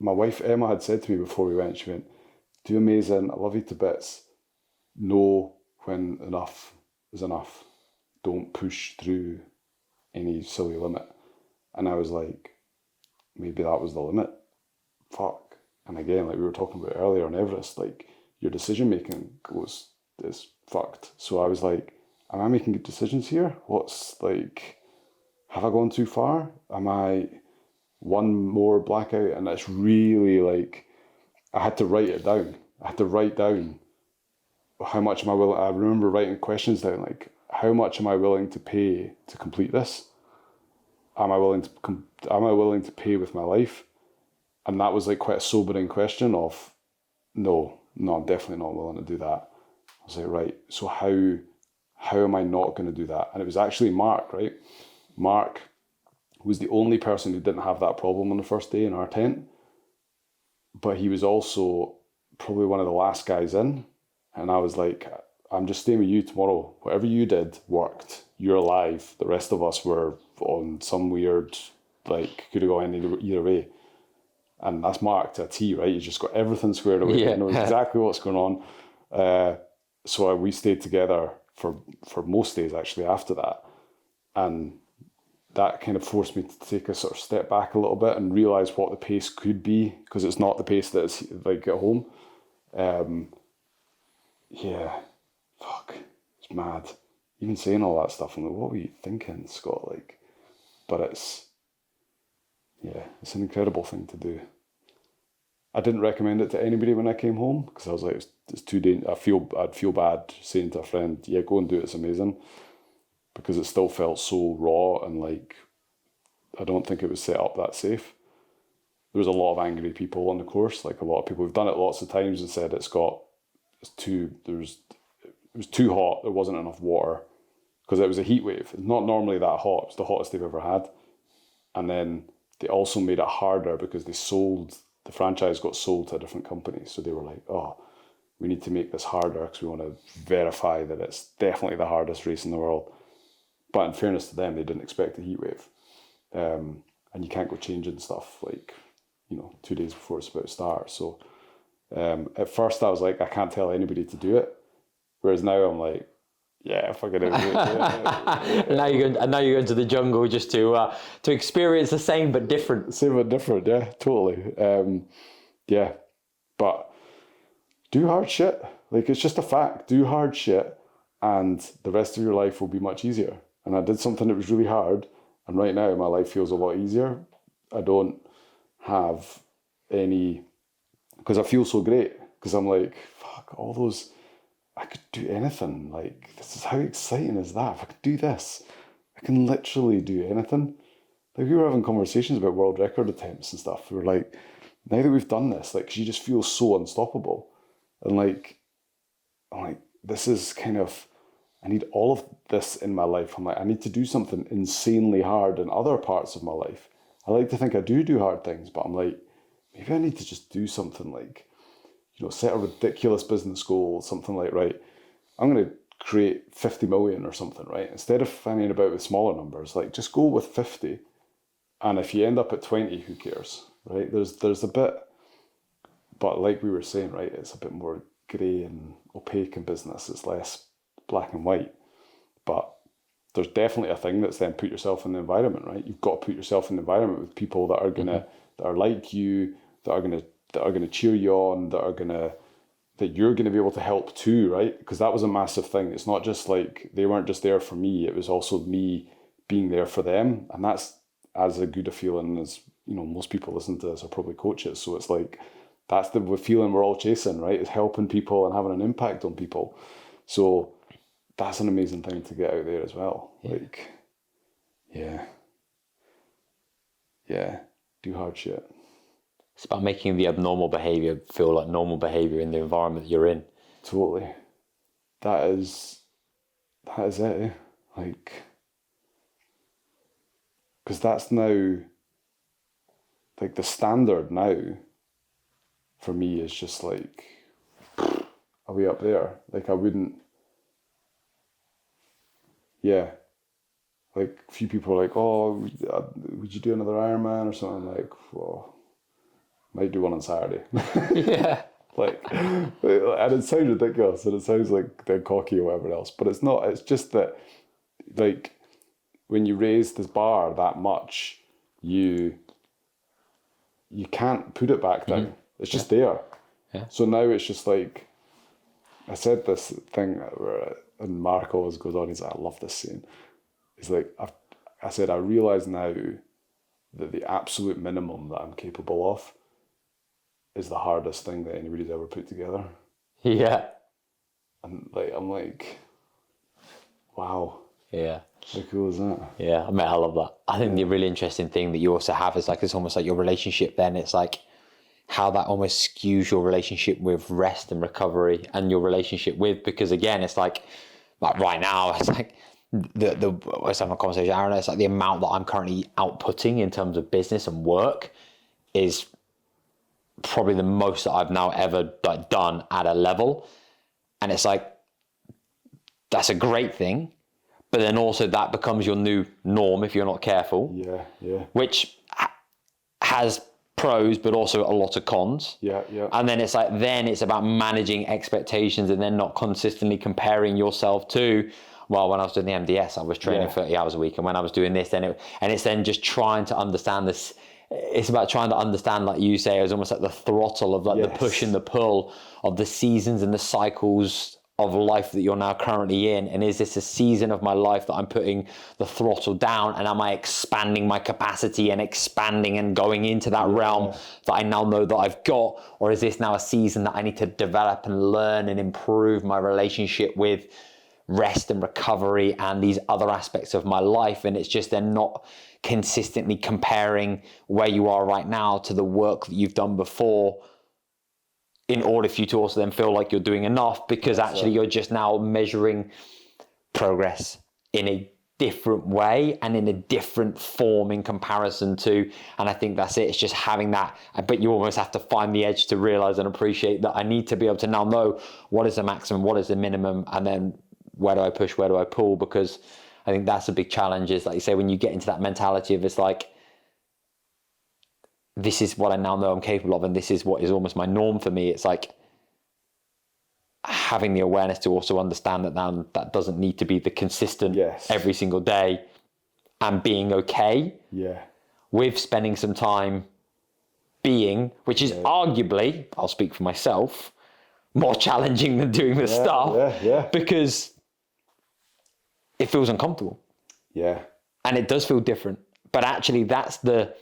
my wife Emma had said to me before we went, she went, do amazing, I love you to bits. Know when enough is enough. Don't push through any silly limit. And I was like, maybe that was the limit. Fuck. And again, like we were talking about earlier on Everest, like your decision making is fucked. So I was like, am I making good decisions here? Have I gone too far? Am I one more blackout? And it's really like, I had to write it down. I had to write down how much am I willing. I remember writing questions down, like, how much am I willing to pay to complete this? Am I willing to pay with my life? And that was like quite a sobering question of, no, I'm definitely not willing to do that. I was like, right, so how how am I not going to do that? And it was actually Mark, right? Mark was the only person who didn't have that problem on the first day in our tent, but he was also probably one of the last guys in. And I was like, I'm just staying with you tomorrow. Whatever you did worked. You're alive. The rest of us were on some weird, like, could have gone either way. And that's Mark to a T, right? You just got everything squared away. You know exactly what's going on. So we stayed together for most days, actually, after that. And that kind of forced me to take a sort of step back a little bit and realise what the pace could be, because it's not the pace that's like at home. It's mad. Even saying all that stuff, I'm like, what were you thinking, Scott? Like, but it's an incredible thing to do. I didn't recommend it to anybody when I came home, because I was like, it's too dangerous. I'd feel bad saying to a friend, yeah, go and do it, it's amazing, because it still felt so raw, and like, I don't think it was set up that safe. There was a lot of angry people on the course, like a lot of people who've done it lots of times and said it was too hot, there wasn't enough water, because it was a heat wave. It's not normally that hot, it's the hottest they've ever had. And then they also made it harder because the franchise got sold to a different company. So they were like, oh, we need to make this harder because we want to verify that it's definitely the hardest race in the world. But in fairness to them, they didn't expect a heat wave. And you can't go changing stuff like, 2 days before it's about to start. So at first I was like, I can't tell anybody to do it. Whereas now I'm like, yeah, fucking it. And now you're going to the jungle just to experience the same but different. Same but different, yeah, totally. But do hard shit. Like, it's just a fact. Do hard shit, and the rest of your life will be much easier. And I did something that was really hard, and right now my life feels a lot easier. I don't have any, because I feel so great. Because I'm like, fuck, all those. I could do anything. Like, this is how exciting is that? If I could do this, I can literally do anything. Like, we were having conversations about world record attempts and stuff. We were like, now that we've done this, like, she just feels so unstoppable. And like, I'm like, this is kind of, I need all of this in my life. I'm like, I need to do something insanely hard in other parts of my life. I like to think I do hard things, but I'm like, maybe I need to just do something like, set a ridiculous business goal, something like, right, I'm going to create 50 million or something, right? Instead of fanning about with smaller numbers, like, just go with 50. And if you end up at 20, who cares, right? There's a bit, but like we were saying, right, it's a bit more grey and opaque in business. It's less black and white. But there's definitely a thing that's then put yourself in the environment, right? You've got to put yourself in the environment with people that are that are like you, that are gonna cheer you on, that you're gonna be able to help too, right? Because that was a massive thing. It's not just like they weren't just there for me, it was also me being there for them. And that's as a good a feeling as, most people listen to this are probably coaches. So it's like, that's the feeling we're all chasing, right? Is helping people and having an impact on people. So that's an amazing thing to get out there as well. Yeah. Like, yeah, do hard shit. It's about making the abnormal behaviour feel like normal behaviour in the environment that you're in. Totally. That is it, eh? Like, because that's now, like, the standard now for me is just like, are we up there? Like, I wouldn't, like, a few people are like, oh, would you do another Ironman or something? I'm like, well, might do one on Saturday. Yeah. Like, and it sounds ridiculous and it sounds like they're cocky or whatever else, but it's not. It's just that, like, when you raise this bar that much, you can't put it back down. It's just there. Yeah. So now it's just like, I said this thing where, and Mark always goes on, he's like, I love this scene. He's like, I said, I realise now that the absolute minimum that I'm capable of is the hardest thing that anybody's ever put together. Yeah. And like, I'm like, wow. Yeah. How cool is that? Yeah, I mean, I love that. I think the really interesting thing that you also have is like, it's almost like your relationship then. It's like how that almost skews your relationship with rest and recovery and your relationship with, because again, it's like like right now, it's like I was having a conversation with Aaron, it's like the amount that I'm currently outputting in terms of business and work is probably the most that I've now ever like done at a level. And it's like, that's a great thing, but then also that becomes your new norm if you're not careful. Yeah. Which has pros, but also a lot of cons. Yeah. And then it's like, then it's about managing expectations and then not consistently comparing yourself to, well, when I was doing the MDS, I was training 30 hours a week. And when I was doing this, and it's then just trying to understand this. It's about trying to understand, like you say, it was almost like the throttle of like the push and the pull of the seasons and the cycles of life that you're now currently in. And is this a season of my life that I'm putting the throttle down, and am I expanding my capacity and expanding and going into that realm that I now know that I've got? Or is this now a season that I need to develop and learn and improve my relationship with rest and recovery and these other aspects of my life? And it's just then not consistently comparing where you are right now to the work that you've done before, in order for you to also then feel like you're doing enough, because actually you're just now measuring progress in a different way and in a different form in comparison to, and I think that's it. It's just having that, but you almost have to find the edge to realize and appreciate that I need to be able to now know what is the maximum, what is the minimum, and then where do I push, where do I pull? Because I think that's a big challenge, is like you say, when you get into that mentality of it's like, this is what I now know I'm capable of, and this is what is almost my norm for me. It's like having the awareness to also understand that now that doesn't need to be the consistent every single day, and being okay with spending some time being, which is arguably, I'll speak for myself, more challenging than doing the stuff because it feels uncomfortable. And it does feel different, but actually that's the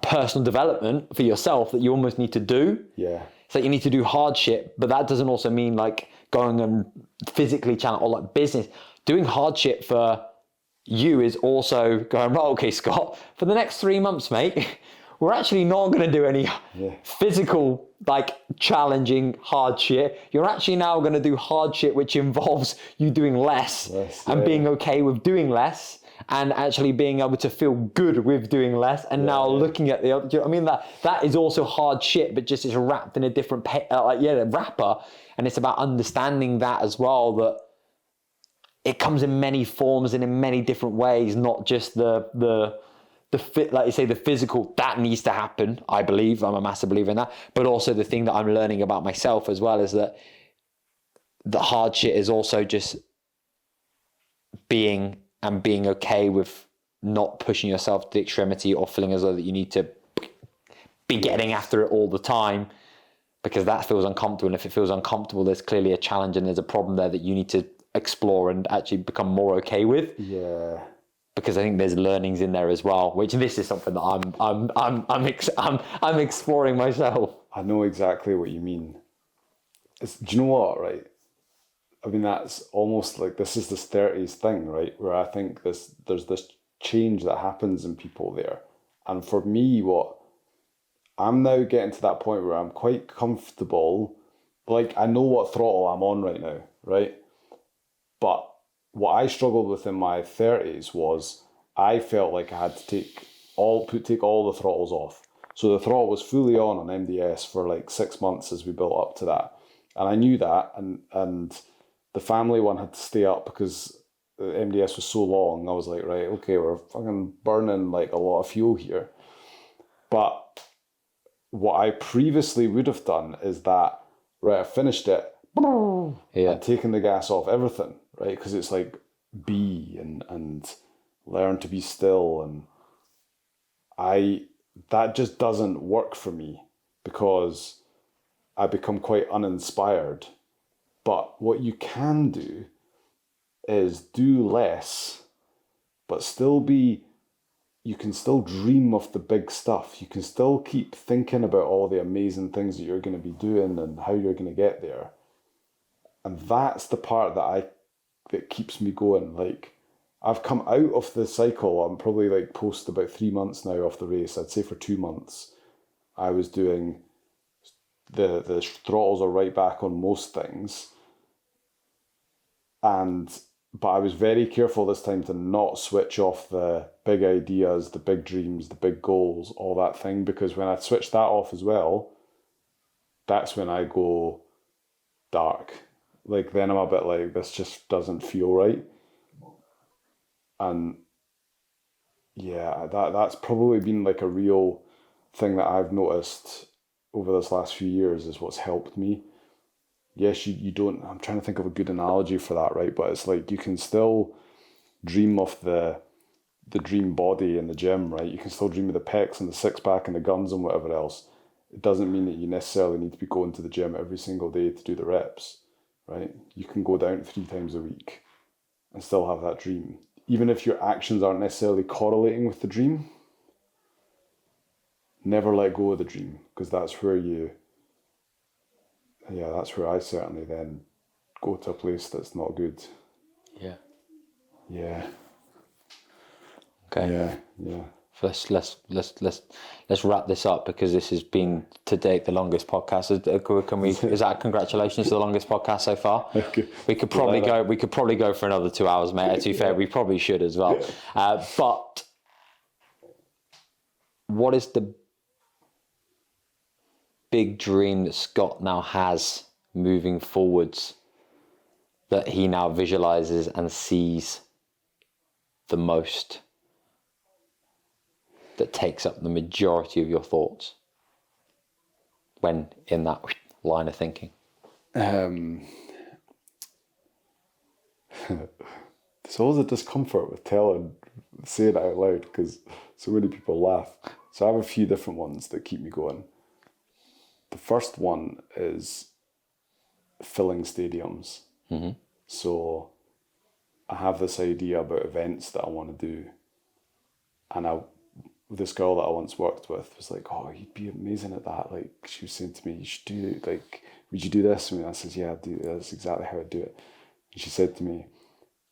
personal development for yourself that you almost need to do. So you need to do hardship, but that doesn't also mean like going and physically challenge, or like business. Doing hardship for you is also going, right, okay, Scott, for the next 3 months, mate, we're actually not going to do any physical, like challenging hardship. You're actually now going to do hardship, which involves you doing less and being okay with doing less, and actually being able to feel good with doing less. And now looking at the other, do you know what I mean? That is also hard shit, but just it's wrapped in a different wrapper. And it's about understanding that as well, that it comes in many forms and in many different ways, not just the fit, like you say, the physical, that needs to happen. I believe, I'm a massive believer in that, but also the thing that I'm learning about myself as well is that the hard shit is also just being okay with not pushing yourself to the extremity or feeling as though that you need to be getting after it all the time, because that feels uncomfortable. And if it feels uncomfortable, there's clearly a challenge and there's a problem there that you need to explore and actually become more okay with. Because I think there's learnings in there as well, which this is something that I'm exploring myself. I know exactly what you mean. Do you know what, right? I mean, that's almost like this is this 30s thing, right? Where I think there's this change that happens in people there. And for me, what I'm now getting to that point where I'm quite comfortable. Like, I know what throttle I'm on right now, right? But what I struggled with in my 30s was I felt like I had to take all the throttles off. So the throttle was fully on MDS for like 6 months as we built up to that. And I knew that, and the family one had to stay up because the MDS was so long. I was like, right, okay, we're fucking burning like a lot of fuel here. But what I previously would have done is that, right, I finished it, and taken the gas off everything, right? Because it's like be and learn to be still, and that just doesn't work for me because I become quite uninspired. But what you can do is do less, but you can still dream of the big stuff. You can still keep thinking about all the amazing things that you're going to be doing and how you're going to get there. And that's the part that keeps me going. Like, I've come out of the cycle. I'm probably like post about 3 months now off the race. I'd say for 2 months, I was doing the throttles are right back on most things. But I was very careful this time to not switch off the big ideas, the big dreams, the big goals, all that thing, because when I switch that off as well, that's when I go dark. Like, then I'm a bit like, this just doesn't feel right. And yeah, that's probably been like a real thing that I've noticed over this last few years, is what's helped me. Yes, you don't, I'm trying to think of a good analogy for that, right? But it's like, you can still dream of the dream body in the gym, right? You can still dream of the pecs and the six pack and the guns and whatever else. It doesn't mean that you necessarily need to be going to the gym every single day to do the reps, right? You can go down 3 times a week and still have that dream. Even if your actions aren't necessarily correlating with the dream, never let go of the dream, because that's where that's where I certainly then go to a place that's not good. Yeah. Yeah. Okay. Yeah. Let's wrap this up, because this has been to date the longest podcast. Is that congratulations to the longest podcast so far? Okay. We could probably go for another 2 hours, mate. To be fair, we probably should as well. But what is the big dream that Scott now has moving forwards, that he now visualizes and sees the most, that takes up the majority of your thoughts when in that line of thinking? There's always a discomfort with saying it out loud, because so many people laugh. So I have a few different ones that keep me going. The first one is filling stadiums. Mm-hmm. So I have this idea about events that I want to do. And this girl that I once worked with was like, oh, you'd be amazing at that. Like, she was saying to me, you should do, like, would you do this? And I said, yeah, I'd do. That's exactly how I'd do it. And she said to me,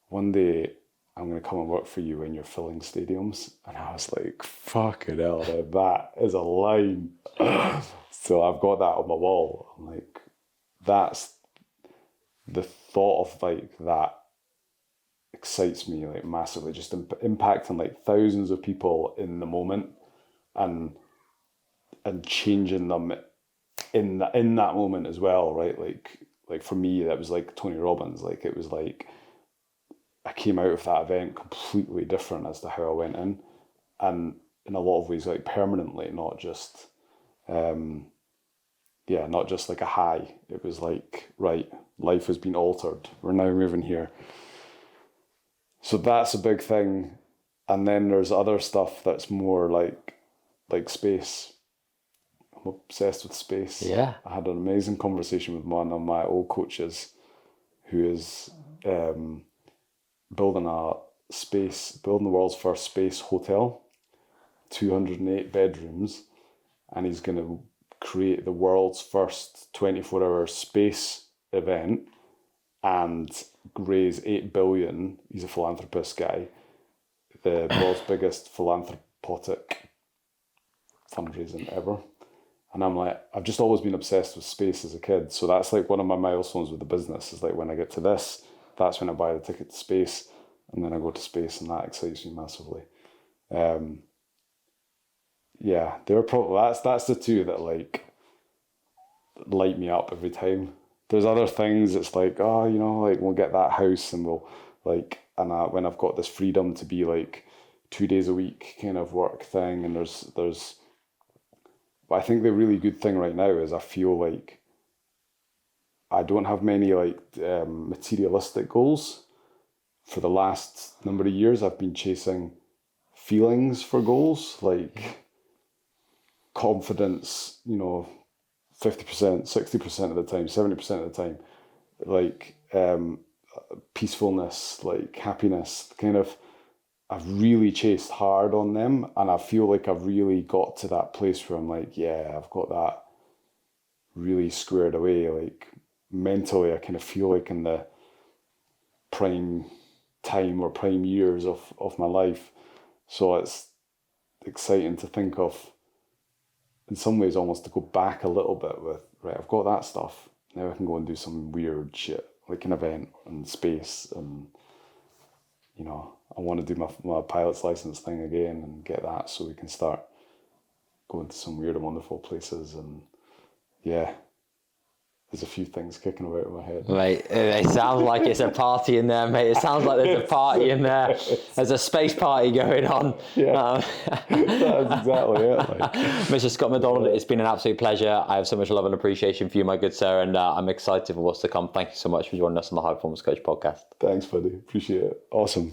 one day I'm going to come and work for you when you're filling stadiums. And I was like, fucking hell, that is a line. So I've got that on my wall. I'm like, that's the thought of like that excites me like massively, just impacting like thousands of people in the moment and changing them in that moment as well, right? Like for me, that was like Tony Robbins. Like, it was like I came out of that event completely different as to how I went in, and in a lot of ways like permanently, not just not just like a high. It was like, right, life has been altered. We're now moving here. So that's a big thing. And then there's other stuff that's more like space. I'm obsessed with space. Yeah. I had an amazing conversation with one of my old coaches who is building the world's first space hotel, 208 bedrooms, and he's going to create the world's first 24-hour space event and raise 8 billion. He's a philanthropist guy, the world's biggest philanthropic fundraising ever. And I'm like, I've just always been obsessed with space as a kid. So that's like one of my milestones with the business, is like when I get to this, that's when I buy the ticket to space, and then I go to space, and that excites me massively. They're probably that's the two that like light me up every time. There's other things. It's like, oh, like we'll get that house, and we'll like, and when I've got this freedom to be like 2 days a week kind of work thing, and there's. But I think the really good thing right now is I feel like I don't have many like materialistic goals. For the last number of years, I've been chasing feelings for goals, like confidence, 50%, 60% of the time, 70% of the time, like peacefulness, like happiness, kind of. I've really chased hard on them, and I feel like I've really got to that place where I'm like, yeah, I've got that really squared away. Like mentally, I kind of feel like in the prime time or prime years of my life. So it's exciting to think of, in some ways, almost to go back a little bit with, right, I've got that stuff. Now I can go and do some weird shit like an event in space, and you know, I want to do my pilot's license thing again and get that so we can start going to some weird and wonderful places. And yeah, there's a few things kicking about in my head. Mate, it sounds like it's a party in there, mate. It sounds like there's a party in there. There's a space party going on. Yeah, that's exactly it. Like. Mr. Scott Macdonald, it's been an absolute pleasure. I have so much love and appreciation for you, my good sir, and I'm excited for what's to come. Thank you so much for joining us on the High Performance Coach podcast. Thanks, buddy. Appreciate it. Awesome.